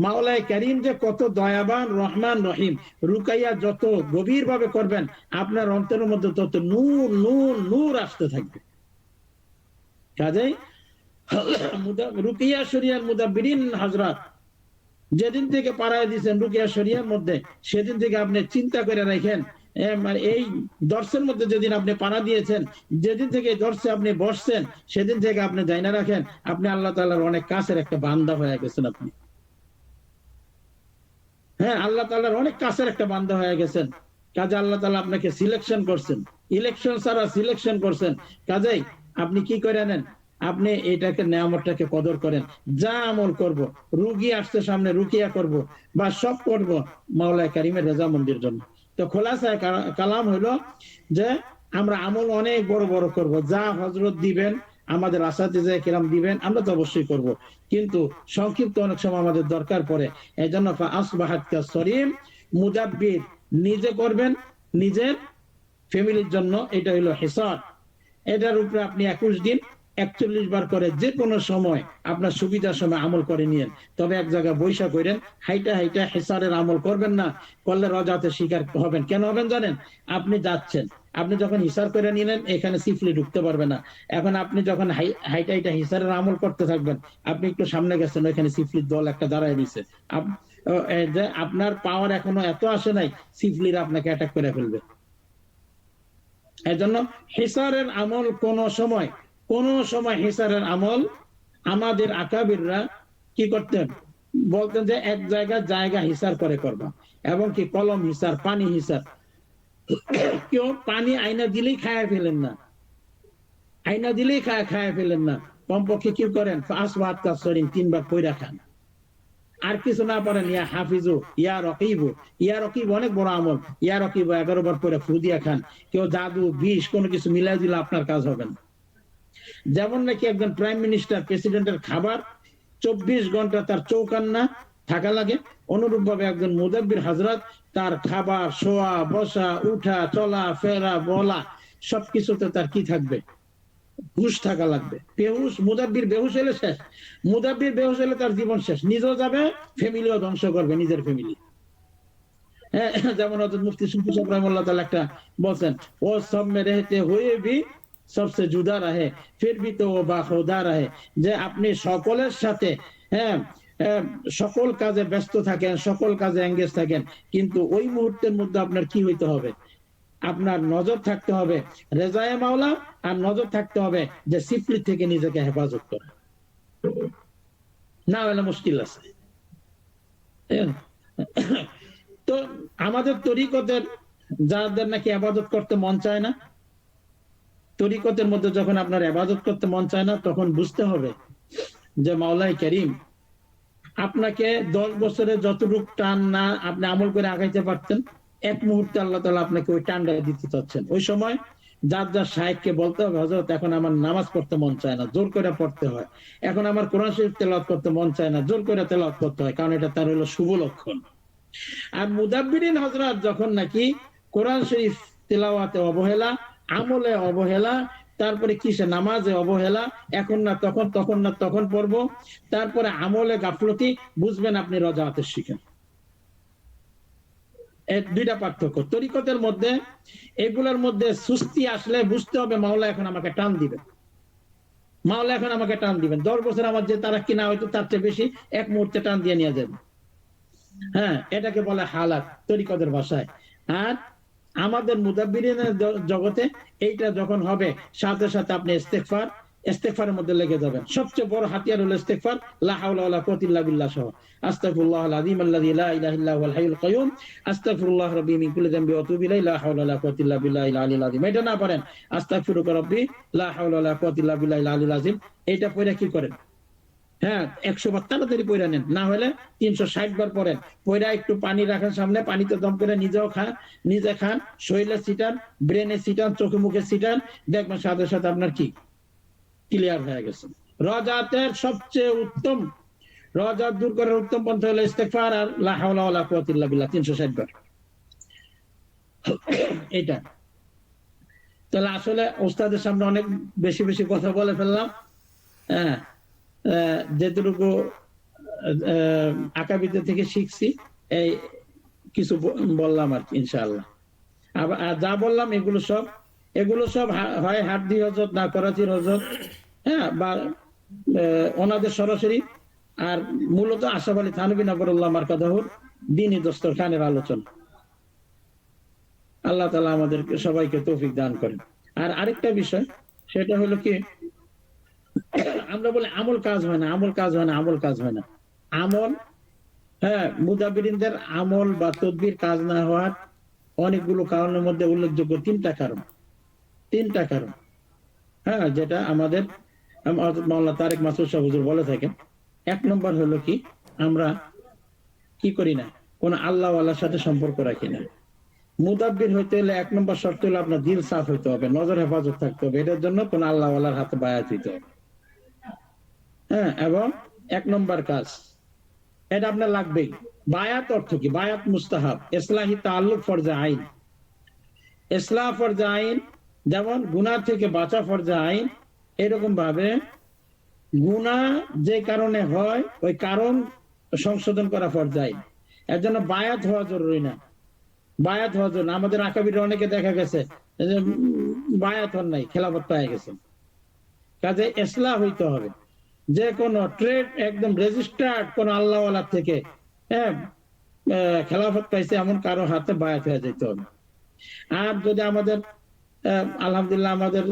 মাওলায় কারীম যে কত দয়াবান, রহমান, রহিম, রুকাইয়া যত গভীর ভাবে করবেন আপনার অন্তরের মধ্যে তত নূর নূর নূর আসতে থাকবে। কাজেই রুকিয়া শরিয়ার মুদাব্বিরিন হযরত যেদিন থেকে পাড়ায় দিয়েছেন রুকিয়া শরিয়ার মধ্যে, সেদিন থেকে আপনি চিন্তা করে রাখেন, এই দর্শের মধ্যে যেদিন আপনি পাড়া দিয়েছেন, যেদিন থেকে দর্শে আপনি বসছেন, সেদিন থেকে আপনি জানা রাখেন আপনি আল্লাহ তাআলার অনেক কাছের একটা বান্দা হয়ে গেছেন। আপনি হ্যাঁ, আল্লাহ তাআলার অনেক কাছের একটা বান্দা হয়ে গেছেন। কাজে আল্লাহ তাআলা আপনাকে সিলেকশন করছেন, ইলেকশন ছাড়া সিলেকশন করছেন। কাজেই আপনি কি করে নেন, আপনি এটাকে নেয়ামতটাকে কদর করেন। যা আমল করব, রুগী আসছে সামনে রুকিয়া করব বা সব করব মাওলানা কারীমের রেজামন্দির জন্য। তো খোলাসায় কালাম হলো যে আমরা আমল অনেক বড় বড় করব, যা হযরত দিবেন, আমাদের আসাতিজা কিরাম দিবেন, আমরা তো অবশ্যই করব, কিন্তু সংক্ষিপ্ত অনেক সময় আমাদের দরকার পড়ে। এই জন্য আসবাহাত কাসরিম, মুদাব্বির নিজে করবেন নিজের ফ্যামিলির জন্য, এটা হলো হিসাব। এটার উপরে আপনি 21 দিন 41 বার করে যে কোনো সময় আপনার সুবিধার সময় আমল করে নিয়েন। তবে এক জায়গায় বৈশা করেন, হাইটা হাইটা হিসারের আমল করবেন না, করলে রজাতে শিকার হবেন। কেন হবেন জানেন, আপনি যাচ্ছেন, আপনি যখন হিসার করে নিলেন এখানে সিফলি ঢুকতে পারবে না। এখন আপনি যখন হাইটা হাইটা হিসারের আমল করতে থাকবেন, আপনি একটু সামনে গেছেন, ওইখানে সিফলির দল একটা দাঁড়ায় দিয়েছে, আপনার পাওয়ার এখনো এত আসে নাই, সিফলিরা আপনাকে অ্যাটাক করে ফেলবে। এজন্য হিসারের আমল কোন সময় হিসারের আমল আমাদের আকাবিররা কি করতেন, বলতেন যে এক জায়গা হিসার করে করবা, এবং কি কলম হিসার, পানি হিসার। কেউ পানি আয়না দিলেই খায় ফেলেন না, আয়না দিলেই খায় ফেলেন না, কমপক্ষে কি করেন, আসবাহাত কাসরিন 3 বার পয়রা খান। আর কিছু না পারেন ইয়া হাফিজু, ইয়া রকিবু, ইয়া রকিব অনেক বড় আমল, ইয়া রকিবু 11 বার পরে ফু দিয়া খান। কেউ জাদু বিষ কোনো কিছু মিলাই দিলে আপনার কাজ হবে না। যেমন নাকি একজন প্রাইম মিনিস্টার, প্রেসিডেন্টের খাবার 24 ঘন্টা তার চৌকান্না থাকা লাগে, অনুরূপ ভাবে একজন মুদাব্বির হযরত তার খাবার, শোয়া, বসা, উঠা, চলা ফেরা, বলা সবকিছুতে তার কি থাকবে, হুশ থাকা লাগবে। বেহুশ মুদাব্বির বেহুশ হলে শেষ, মুদাব্বির বেহুশ হলে তার জীবন শেষ, নিজেও যাবে, ফ্যামিলিও ধ্বংস করবে, নিজের ফ্যামিলি। যেমন হযরত মুফতি সুফি সাহেব রাহিমাহুল্লাহ তাআলা একটা বলছেন, ও সব মে রহতে হুয়ে ভি সবসে জুদা রহে, ফির ভি তো ও বাখুদা রহে, যে আপনি সকলের সাথে সকল কাজে ব্যস্ত থাকেন, সকল কাজে এঙ্গেজ থাকেন, কিন্তু ওই মুহূর্তের মধ্যে আপনার কি হইতে হবে, আপনার নজর থাকতে হবে রেজায়ে মাওলা, আর নজর থাকতে হবে যে সিফলি থেকে নিজেকে হেফাজত করা, না হলে মুশকিল আছে। তো আমাদের তরিকতের যাদের নাকি ইবাদত করতে মন চায় না, তরিকতের মধ্যে যখন আপনার ইবাদত করতে মন চায় না, তখন বুঝতে হবে যে মাওলাই কারীম আপনাকে 10 বছরে যতটুক টান না আপনি আমল করে আগাইতে পারতেন, এক মুহূর্তে আল্লাহ তাআলা আপনাকে ওই টানটা দিতে চাচ্ছেন। ওই সময় যার শায়েখকে বলতে হবে, হযরত এখন আমার নামাজ পড়তে মন চায় না, জোর করে পড়তে হয়। এখন আমার কোরআন শরীফ তেলাওয়াত করতে মন চায় না, জোর করে তেলাওয়াত করতে হয়, কারণ এটা তার হলো শুভ লক্ষণ। আর মুদাব্বিরিন হযরত যখন নাকি কোরআন শরীফ তেলাওয়াতে অবহেলা, আমলে অবহেলা, তারপরে কিসে নামাজে অবহেলা, এখন না তখন, তখন না তখন পড়বো, তারপরে আমলে গাফলতি, বুঝবেন আপনি রজাআতের শিকার। এর দুইটা পার্থক্য তরিকতের মধ্যে। এগুলোর মধ্যে সুস্তি আসলে বুঝতে হবে মাওলা এখন আমাকে টান দিবেন, মাওলা এখন আমাকে টান দিবেন। 10 বছর আমার যে তারাক্কি না হয়তো তার চেয়ে বেশি এক মুহূর্তে টান দিয়ে নিয়ে যাবে। হ্যাঁ, এটাকে বলে হালাত তরিকতের ভাষায়। আর আমাদের মুদাব্বিরিনের জগতে এইটা যখন হবে, সাথে সাথে আপনি ইস্তেগফারের মধ্যে লেগে যাবেন। সবচেয়ে বড় হাতিয়ার হলো ইস্তেগফার, লা হাওলা ওয়ালা কুওয়াতা ইল্লা বিল্লাহ সহ। আস্তাগফিরুল্লাহাল আযীম আল্লাযী লা ইলাহা ইল্লা হুয়াল হাইয়ুল কাইয়্যুম, আস্তাগফিরুল্লাহ রাব্বী মিন কুল্লি যামবি ওয়া আতুবু ইলাইহি, লা হাওলা ওয়ালা কুওয়াতা ইল্লা বিল্লাহিল আলিয়্যিল আযীম। এটা না পারেন, আস্তাগফিরুকা রাব্বী লা হাওলা ওয়ালা কুওয়াতা ইল্লা বিল্লাহিল আলিয়্যিল আযীম। এটা পড়ে কি করেন? হ্যাঁ, 100 বার তাড়াতাড়ি পয়রা নেন, না হলে 360 বার পড়েন। পয়রা একটু পানি রাখেন সামনে, পানিতে দম করে নিজেও খান, নিজে খান, শরীরে ছিটান, ব্রেনে ছিটান, চোখে মুখে ছিটান, দেখবেন সাথে সাথে আপনার কি ক্লিয়ার হয়ে গেছে। রজাতের সবচেয়ে উত্তম, রজাত দূর করার উত্তম পন্থা হলো ইস্তেগফার আর লা হাওলা ওয়ালা কুওয়াতা ইল্লা বিল্লাহ 360 বার। এটা তাহলে আসলে ওস্তাদের সামনে অনেক বেশি বেশি কথা বলে ফেললাম। হ্যাঁ, যেটুকু আকাবিতে থেকে শিখছি এই কিছু বললাম আর কি, ইনশাআল্লাহ। আবার যা বললাম এগুলো সব হয় হাড্ডি হজরত না করাচির হজরত, হ্যাঁ, বা ওনাদের সরাসরি, আর মূলত আশরাফ আলী থানভী নগরুল্লাহ মারকাদাহুর দ্বীনি দস্তরখানের আলোচনা। আল্লাহ তাআলা আমাদেরকে সবাইকে তৌফিক দান করেন। আর আরেকটা বিষয়, সেটা হলো কি, আমরা বলি আমল কাজ হয় না, আমল কাজ হয় না, আমল কাজ হয় না। আমল, হ্যাঁ, মুদাব্বিরিনদের আমল বা তদবির কাজ না হওয়ার অনেকগুলো কারণের মধ্যে উল্লেখযোগ্য তিনটা কারণ। হ্যাঁ, যেটা আমাদের মাওলানা তারেক মাসুদ সাহেব হুজুর বলে থাকেন। 1 নম্বর হলো কি, আমরা কি করি না, কোন আল্লাহ ওয়ালার সাথে সম্পর্ক রাখি না। মুদাব্বির হইতে হলে 1 নম্বর শর্ত হলো আপনার দিল সাফ হইতে হবে, নজর হেফাজত থাকতে হবে। এটার জন্য কোন আল্লাহ ওয়ালার হাতে বায়াত হইতে হবে। হ্যাঁ, এবং 1 নম্বর কাজ এটা আপনার লাগবেই। বায়াত অর্থ কি? বায়াত মুস্তাহাব, ইসলাহি তাআল্লুক ফরজে আইন। ইসলাহ ফরজে আইন, যেমন গুনাহ থেকে বাঁচা ফরজে আইন, এরকম ভাবে গুনাহ যে কারণে হয় ওই কারণ সংশোধন করা ফরজে আইন। এর জন্য বায়াত হওয়া জরুরি না, বায়াত হওয়া জরুরি। আমাদের আকাবির অনেকে দেখা গেছে যে বায়াত হন নাই, খেলাফত পেয়ে গেছে। কাজে ইসলাহ হইতে হবে। যে কোনো ট্রেড একদম রেজিস্টার্ড কোন আল্লাহ ওয়ালা থেকে, হ্যাঁ, খেলাফত পাইছে এমন কারো হাতে বায়াত হয়ে যেতে হবে। আর যদি আমাদের আলহামদুলিল্লাহ আমাদের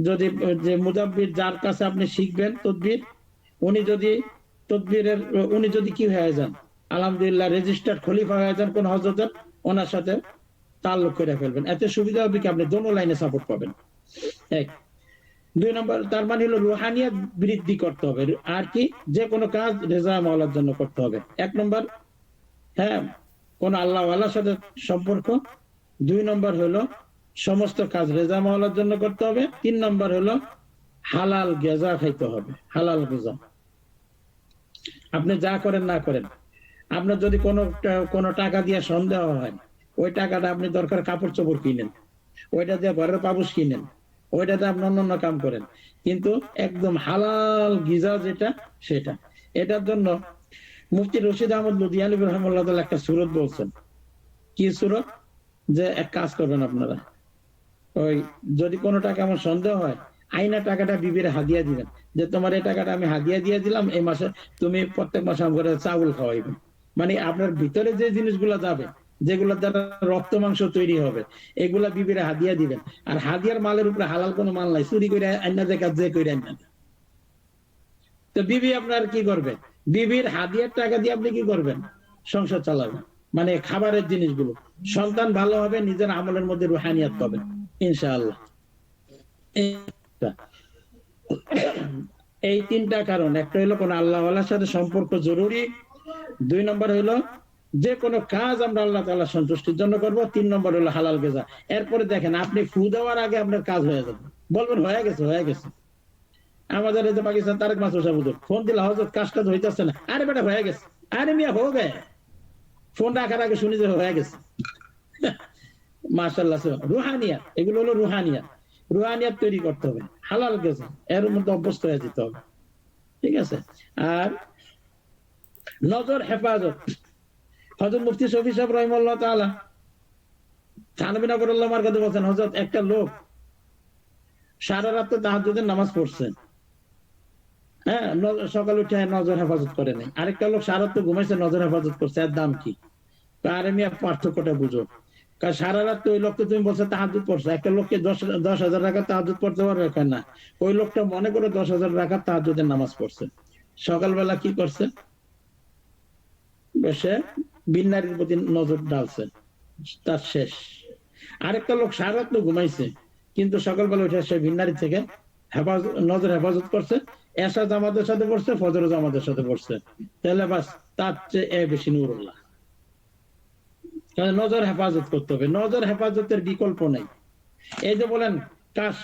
যদি যে মুদাব্বির যার কাছে আপনি শিখবেন তদবির, উনি যদি কি হয়ে যান, আলহামদুলিল্লাহ রেজিস্টার্ড খলিফা হয়ে যান কোন হযরতের, ওনার সাথে তাল্লুক করে ফেলবেন। এতে সুবিধা হবে কি, আপনি দোনো লাইনে সাপোর্ট পাবেন। 1 2 নম্বর, তার মানে হলো রুহানিয়াত বৃদ্ধি করতে হবে। আর কি, যে কোনো কাজ রেজা মাওলার জন্য করতে হবে। 1 নম্বর, হ্যাঁ, কোন আল্লাহ ওয়ালার সাথে সম্পর্ক। 2 নম্বর হলো সমস্ত কাজ রেজা মাওলার জন্য করতে হবে। 3 নম্বর হলো হালাল গিজা খাইতে হবে, হালাল গিজা। আপনি যা করেন না করেন, আপনার যদি কোনো টাকা দিয়ে সন্দেহ হয়, ওই টাকাটা আপনি দরকার কাপড় চোপড় কিনেন, ওইটা দিয়ে ঘরের পাবুস কিনেন, ওইটাতে আপনি অন্য কাম করেন, কিন্তু একদম হালাল গিজা যেটা সেটা। এটার জন্য মুফতি রশিদ আহমদ লুধিয়ানি রাহিমাহুল্লাহ তাআলা একটা সূরত বলছেন। কি সূরত? যে এক কাজ করবেন আপনারা, ওই যদি কোনো টাকা আমার সন্দেহ হয়, আইনা টাকাটা বিবির হাদিয়া দিবেন, যে তোমার এই টাকাটা আমি হাদিয়া দিয়ে দিলাম, এই মাসে তুমি প্রত্যেক মাসে আমার ঘরে চাউল খাওয়াইবে। মানে আপনার ভিতরে যে জিনিসগুলো যাবে, যেগুলোর দ্বারা রক্ত মাংস তৈরি হবে, এগুলা বিবিরা হাদিয়া দিবেন। আর হাদিয়ার মালের উপরে হালাল কোনো মাল নাই, চুরি করে আইনা দেখা যে করে আইনা। তো বিবি আপনার কি করবে? বিবির হাদিয়ার টাকা দিয়ে আপনি কি করবেন? সংসার চালাবেন। মানে খাবারের জিনিসগুলো, সন্তান ভালো হবে, নিজের আমলের মধ্যে রুহানিয়াত পাবে ইনশাআল্লাহ। এই 3টা কারণ। একটা হলো কোন আল্লাহ ওয়ালার সাথে সম্পর্ক জরুরি। 2 নম্বর হলো যে কোনো কাজ আমরা আল্লাহ তাআলার সন্তুষ্টির জন্য করব। 3 নম্বর হলো হালাল গিজা। এরপরে দেখেন, আপনি ফু দেওয়ার আগে আপনার কাজ হয়ে যাবে, বলবেন হয়ে গেছে, হয়ে গেছে। আমাদের এই যে পাকিস্তান তারেক মাসুদ সাহেব ফোন দিলে, হযরত কাজটা হইতাছে না, আরে বেটা হয়ে গেছে, আরে মিয়া হয়ে গে, ফোন রাখার আগে শুনি যে হয়ে গেছে। মাশাআল্লাহ, রুহানিয়াত, এগুলো হলো রুহানিয়াত। রুহানিয়াত তৈরি করতে হবে, হালাল গেছে এর মধ্যে অভ্যস্ত হয়ে যেতে হবে, ঠিক আছে। আর নজর হেফাজত, হযরত মুফতি শফি সাহেব রাহিমাহুল্লাহ তাআলা থানভী নগরুল্লাহ মার্কাতে বলেন, হযরত একটা লোক সারা রাত তাহাজ্জুদের নামাজ পড়ছে, হ্যাঁ, সকালে উঠে নজর হেফাজত করে নাই। আরেকটা লোক সারা রাত ঘুমাইছে, নজর হেফাজত করছে, এর দাম কি? আর আমি পার্থক্যটা বুঝো, কারণ সারা রাত ওই লোককে তুমি বলছো তাহাজ্জুদ পড়ছো, একটা লোককে 10,000 রাকাত তাহাজ্জুদ পড়তে পারবে না, ওই লোকটা মনে করে 10,000 রাকাত তাহাজ্জুদের নামাজ পড়ছে, সকালবেলা কি করছে? বসে বিন্নারির প্রতি নজর ডালছে, তার শেষ। আরেকটা লোক সারা রাত ঘুমাইছে, কিন্তু সকালবেলা উঠে সে ভিন্নারি থেকে নজর হেফাজত করছে, এশা জামাতের সাথে পড়ছে, ফজর জামাতের সাথে পড়ছে, তাহলে বাস তার চেয়ে বেশি নূরুল্লাহ। নজর হেফাজত করতে হবে, নজর হেফাজতের বিকল্প নেই। এই যে বলেন কাশ,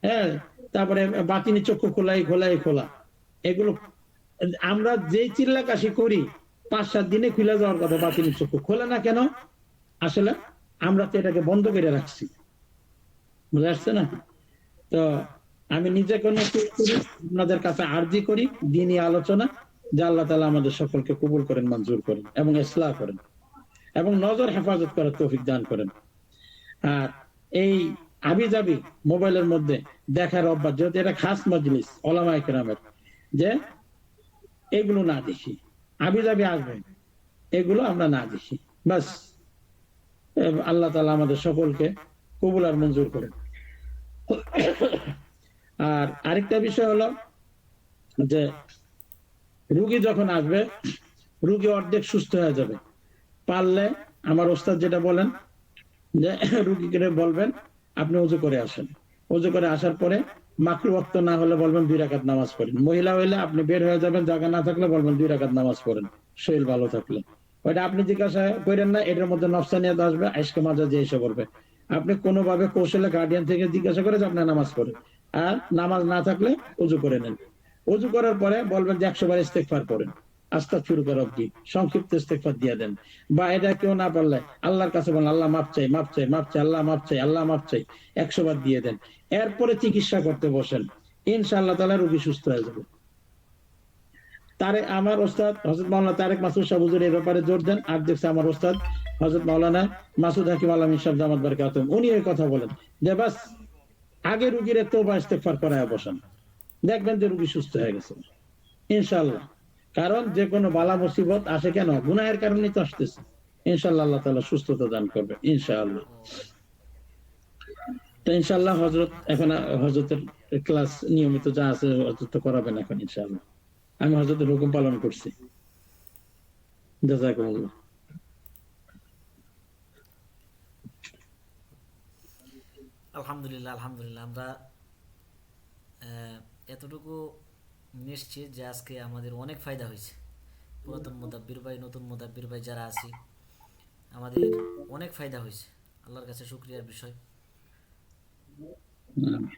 হ্যাঁ, তারপরে বাতিনি চক্ষু খোলা, এগুলো আমরা যে চিল্লা কাশি করি 5-7 দিনে খুলে যাওয়ার কথা, বাতিনি চক্ষু খোলে না কেন? আসলে আমরা তো এটাকে বন্ধ করে রাখছি, বুঝে আসছে না? তো আমি নিজে কোনো আপনাদের কাছে আরজি করি দ্বীনি আলোচনা, যে আল্লাহ তাআলা আমাদের সকলকে কবুল করেন, মঞ্জুর করেন এবং ইসলাহ করেন এবং নজর হেফাজত করার তৌফিক দান করেন। আর এই আবিজাবি মোবাইলের মধ্যে দেখার অভ্যাস, যেহেতু এটা খাস মজলিস ওলামায়ে কেরামের, যে এগুলো না দেখি, আবিজাবি আসবে এগুলো আমরা না দেখি, বাস আল্লাহ তাআলা আমাদের সকলকে কবুল আর মঞ্জুর করেন। আর আরেকটা বিষয় হলো যে রোগী যখন আসবে, রোগী অর্ধেক সুস্থ হয়ে যাবে, পারলে আমার ওস্তাদ যেটা বলেন যে রোগীকে বলবেন আপনি ওযু করে আসেন, ওযু করে আসার পরে মাকরুহ ওয়াক্ত না হলে বলবেন 2 রাকাত নামাজ পড়েন, মহিলা হইলে আপনি বের হয়ে যাবেন, জায়গা না থাকলে বলবেন 2 রাকাত নামাজ পড়েন, শরীর ভালো থাকলে। ওইটা আপনি জিজ্ঞাসা করেন না, এটার মধ্যে নফসানিয়াত আসবে, আজকে মাঝে যে এসে পড়বে। আপনি কোনোভাবে কৌশলে গার্ডিয়ান থেকে জিজ্ঞাসা করে যে আপনি নামাজ পড়েন, আর নামাজ না থাকলে ওযু করে নেন। ওযু করার পরে বলবেন যে 100 বার ইস্তেগফার করেন, আস্তাগফিরুকা রব্বি, সংক্ষিপ্ত ইস্তেগফার দিয়ে দেন। বা এটা কেউ না পারলে আল্লাহর কাছে বলেন আল্লাহ মাফ চাই, মাফ চাই, মাফ চাই, আল্লাহ মাফ চাই, আল্লাহ মাফ চাই, 100 বার দিয়ে দেন। এরপরে চিকিৎসা করতে বসেন, ইনশাআল্লাহ তাআলা রোগী সুস্থ হয়ে যাবে। আমার ওস্তাদ হযরত মাওলানা তারেক মাসুদ সাহেব হুজুর এই ব্যাপারে জোর দেন। আর দেখছে আমার ওস্তাদ হযরত মাওলানা মাসুদ হাকিম আলামিন সাহেব জামাত বারকাতুহু, উনি এই কথা বলেন যে বাস আগে রোগীর তওবা ইস্তেগফার করায় বসান, দেখবেন যে রোগী সুস্থ হয়ে গেছে ইনশাআল্লাহ। কারণ যে কোনো বালা মুসিবত আসে কেন? গুনাহের কারণেই তো আসতেছে। ইনশাআল্লাহ আল্লাহ তাআলা সুস্থতা দান করবে ইনশাআল্লাহ। তো ইনশাআল্লাহ হযরত এখন হযরতের ক্লাস নিয়মিত যা আছে হযরত করাবেন এখন ইনশাআল্লাহ। আমি হযরতের হুকুম পালন করছি। জাযাকুমুল্লাহ। আলহামদুলিল্লাহ, আলহামদুলিল্লাহ। আমরা এতটুকু নিশ্চিত যে আজকে আমাদের অনেক ফায়দা হয়েছে। পুরাতন মুদাব্বির ভাই, নতুন মুদাব্বির ভাই যারা আছি, আমাদের অনেক ফায়দা হয়েছে, আল্লাহর কাছে শুকরিয়ার বিষয়।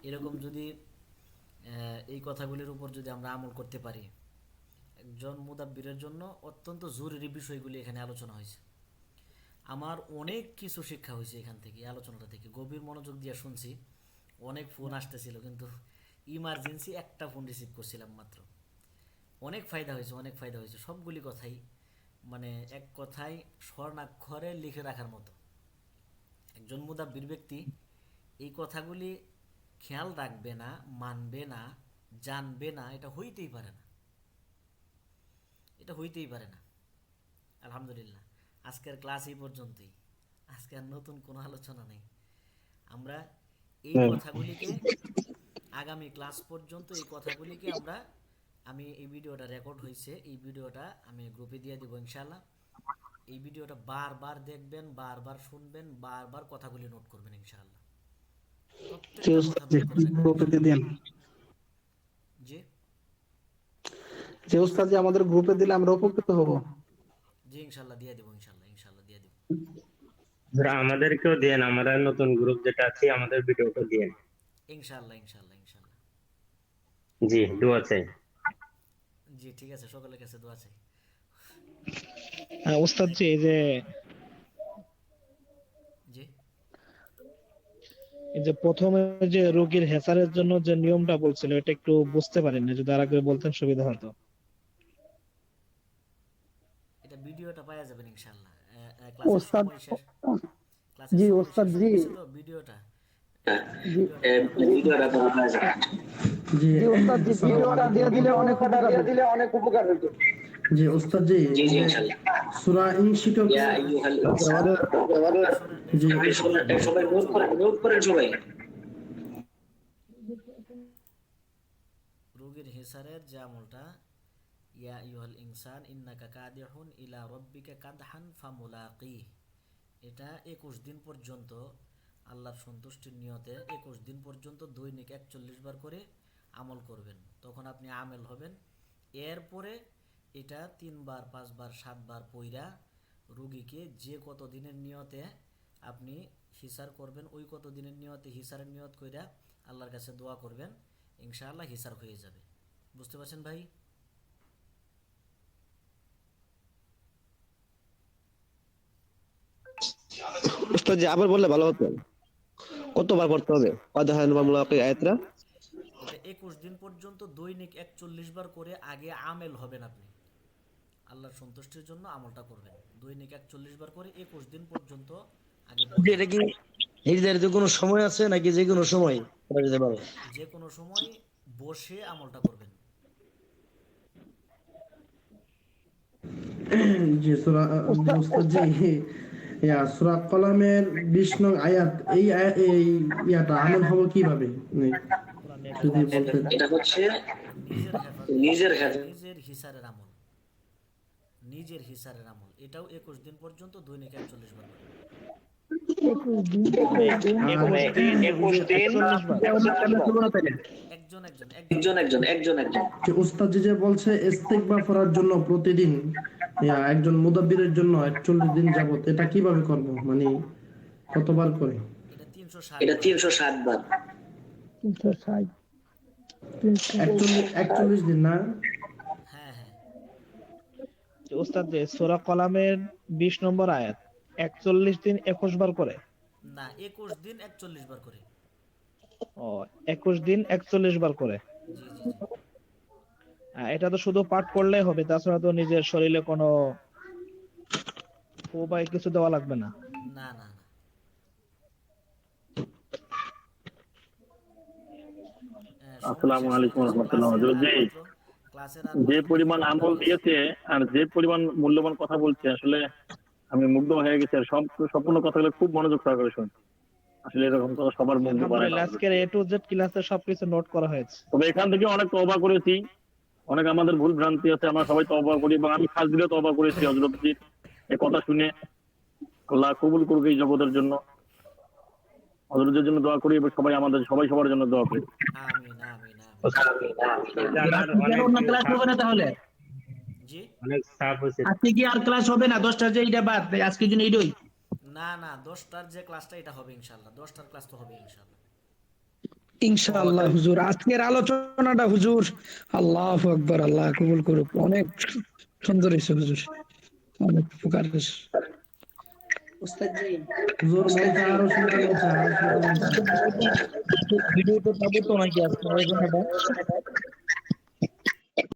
এরকম যদি এই কথাগুলির উপর যদি আমরা আমল করতে পারি, একজন মুদাব্বিরের জন্য অত্যন্ত জরুরি বিষয়গুলি এখানে আলোচনা হয়েছে। আমার অনেক কিছু শিক্ষা হয়েছে এখান থেকে, এই আলোচনাটা থেকে গভীর মনোযোগ দিয়ে শুনছি। অনেক ফোন আসতেছিল, কিন্তু ইমার্জেন্সি একটা ফোন রিসিভ করছিলাম মাত্র। অনেক ফায়দা হয়েছে, অনেক ফায়দা হয়েছে, সবগুলি কথাই মানে এক কথায় স্বর্ণাক্ষরে লিখে রাখার মতো। একজন মুদাব্বির ব্যক্তি এই কথাগুলি খেয়াল রাখবে না, মানবে না, জানবে না, এটা হইতেই পারে না, এটা হইতেই পারে না। আলহামদুলিল্লাহ, আজকের ক্লাস এই পর্যন্তই। আজকে আর নতুন কোনো আলোচনা নেই। আমরা এই কথাগুলিকে আগামী ক্লাস পর্যন্ত এই কথাগুলিকে আমরা, আমি এই ভিডিওটা রেকর্ড হয়েছে, এই ভিডিওটা আমি গ্রুপে দিয়ে দিব ইনশাআল্লাহ। এই ভিডিওটা বারবার দেখবেন, বারবার শুনবেন, বারবার কথাগুলি নোট করবেন ইনশাআল্লাহ। প্রত্যেকটা কথা নোট করে রাখবেন। জি যে উস্তাদ যে আমাদের গ্রুপে দিলে আমরা উপকৃত হব। জি ইনশাআল্লাহ দিয়ে দিব, ইনশাআল্লাহ, ইনশাআল্লাহ দিয়ে দিব। আমাদেরকেও দিয়েন, আমাদের নতুন গ্রুপ যেটা আছে আমাদের ভিডিওটা দিয়েন। ইনশাআল্লাহ, ইনশাআল্লাহ, ইনশাআল্লাহ। জি, দোয়া চাই। জি ঠিক আছে, সকলের কাছে দোয়া চাই। উস্তাদ জি, এই যে জি এই যে প্রথমে যে রোগীর হেসারের জন্য যে নিয়মটা বলছিল এটা একটু বুঝতে পারিনি, যদি আরেকবার বলতেন সুবিধা হতো। এটা ভিডিওটা পাওয়া যাবেন ইনশাআল্লাহ। ক্লাসের ওস্তাদ, সময় শেষ, ক্লাসের জি সময় ওস্তাদ শেষ হয়ে জি, গেছে তো ভিডিওটা, জি ভিডিওটা আপনারা পাওয়া যাবে। জি জি ওস্তাদ জি, ভিডিওটা দিয়ে দিলে অনেক উপকার হতো। জি ওস্তাদ জি, জি জি যে ইনশাআল্লাহ। সূরা ইনশিটক, ইয়া আইয়ুহাল আমাদের, জি সবাই নোট করেন সবাই। রোগীর হেসারের যে আমলটা, ইয়া আইয়ুহাল ইনসান ইন্নাকা কাদিহুন ইলা রাব্বিকা কাদহান ফামুলাকিহ, এটা 21 দিন পর্যন্ত আল্লাহর সন্তুষ্টির নিয়তে 21 দিন পর্যন্ত দৈনিক 41 বার করে আমল করবেন, তখন আপনি আমেল হবেন। এরপরে এটা 3 বার 5 বার 7 বার পইরা রুগীকে যে কত দিনের নিয়তে আপনি হিসার করবেন, ওই কত দিনের নিয়তে হিসারের নিয়ত কইরা আল্লাহর কাছে দোয়া করবেন, ইনশাআল্লাহ হিসার হয়ে যাবে। বুঝতে পারছেন ভাই? উস্তাদ জি আবার বললে ভালো হতো, কতবার পড়তে হবে কাদহান বা মুলাকি আয়াতটা? এটা 21 দিন পর্যন্ত দৈনিক 41 বার করে আগে আমেল হবেন আপনি, আল্লাহর সন্তুষ্টির জন্য আমলটা করবেন দৈনিক 41 বার করে 21 দিন পর্যন্ত আগে যে এটা কি নির্ধারিত কোনো সময় আছে নাকি যে কোনো সময় করা যেতে পারে? যে কোনো সময় বসে আমলটা করবেন। জি সূরা, জি ওস্তাদ জি, সূরা কলামের 20 নং আয়াত, এই ইয়াটা আমল হবে কিভাবে, যদি বলতেন। এটা হচ্ছে নিজের নিজের হেফাজত, নিজের হিসারের আমল, নিজের হিসারের আমল, এটাও 21 দিন পর্যন্ত দৈনিক 41 বার করে। 21 দিন 41 বার। একজন একজন একজন। যে ওস্তাদ যে বলছে ইস্তেগফার করার জন্য প্রতিদিন, একজন মুদাব্বিরের জন্য 41 দিন যাবত, এটা কিভাবে করব, মানে কতবার করে? এটা 360 এটা বার। 360 বার। 41 দিন না? হ্যাঁ হ্যাঁ, ওস্তাদ যে সূরা কলামের 20 নম্বর আয়াত 41 দিন 21 বার করে। না 21 দিন 41 বার করে। ও 21 দিন 41 বার করে। জি জি জি। এটা তো শুধু পাঠ করলেই হবে, তাছাড়া তো নিজের শরীরে কোনো উপায় কিছু দেওয়া লাগবে না। না না না। সময় আসসালামু শেষ হয়ে আলাইকুম যাচ্ছে, রহমতুল্লাহ। ক্লাসের হযরত আর জি, মাত্র ক্লাসের আর যে মাত্র পরিমাণ 2 মিনিট আমল বাকি আছে। দিয়েছে আর যে পরিমাণ মূল্যবান কথা বলছে, আসলে আমি মুগ্ধ হয়ে গেছি। আর সম্পূর্ণ কথাগুলো খুব মনোযোগ সহকারে শুনছি। আসলে এরকম কথা সবার মুগ্ধ করে না। আলহামদুলিল্লাহ, আজকের A to Z ক্লাসে সবকিছু নোট করা হয়েছে। তবে এখান থেকে অনেক তওবা করেছি, অনেক আমাদের ভুল ভ্রান্তি আছে, আমরা সবাই তওবা করি, এবং আমি খাস দিলে তওবা করেছি হযরত জির এই কথা শুনে। আল্লাহ কবুল করুক এই জগতের জন্য। হযরতের জন্য দোয়া করি এবং সবাই সবার জন্য দোয়া করি। আমিন আমিন আমিন। অনেক ক্লাস হবে না তাহলে? জি অনেক চাপ হয়েছে। আজকে কি আর ক্লাস হবে না? 10টা যে এটা বাদ, আজকে জন্য এইটাই। না না, 10টার যে ক্লাসটা এটা হবে ইনশাআল্লাহ, 10টার ক্লাস তো হবে ইনশাআল্লাহ। ইনশাআল্লাহ হুজুর, আজকের আলোচনাটা হুজুর, আল্লাহু আকবার, আল্লাহ কবুল করুক, অনেক সুন্দর হয়েছে হুজুর, অনেক উপকার হয়েছে। হুজুর বলতে আরো শুনতে বলছে, আরো শুনতে বলছে। ভিডিওতে পাবো তো নাকি আজকে আলোচনাটা?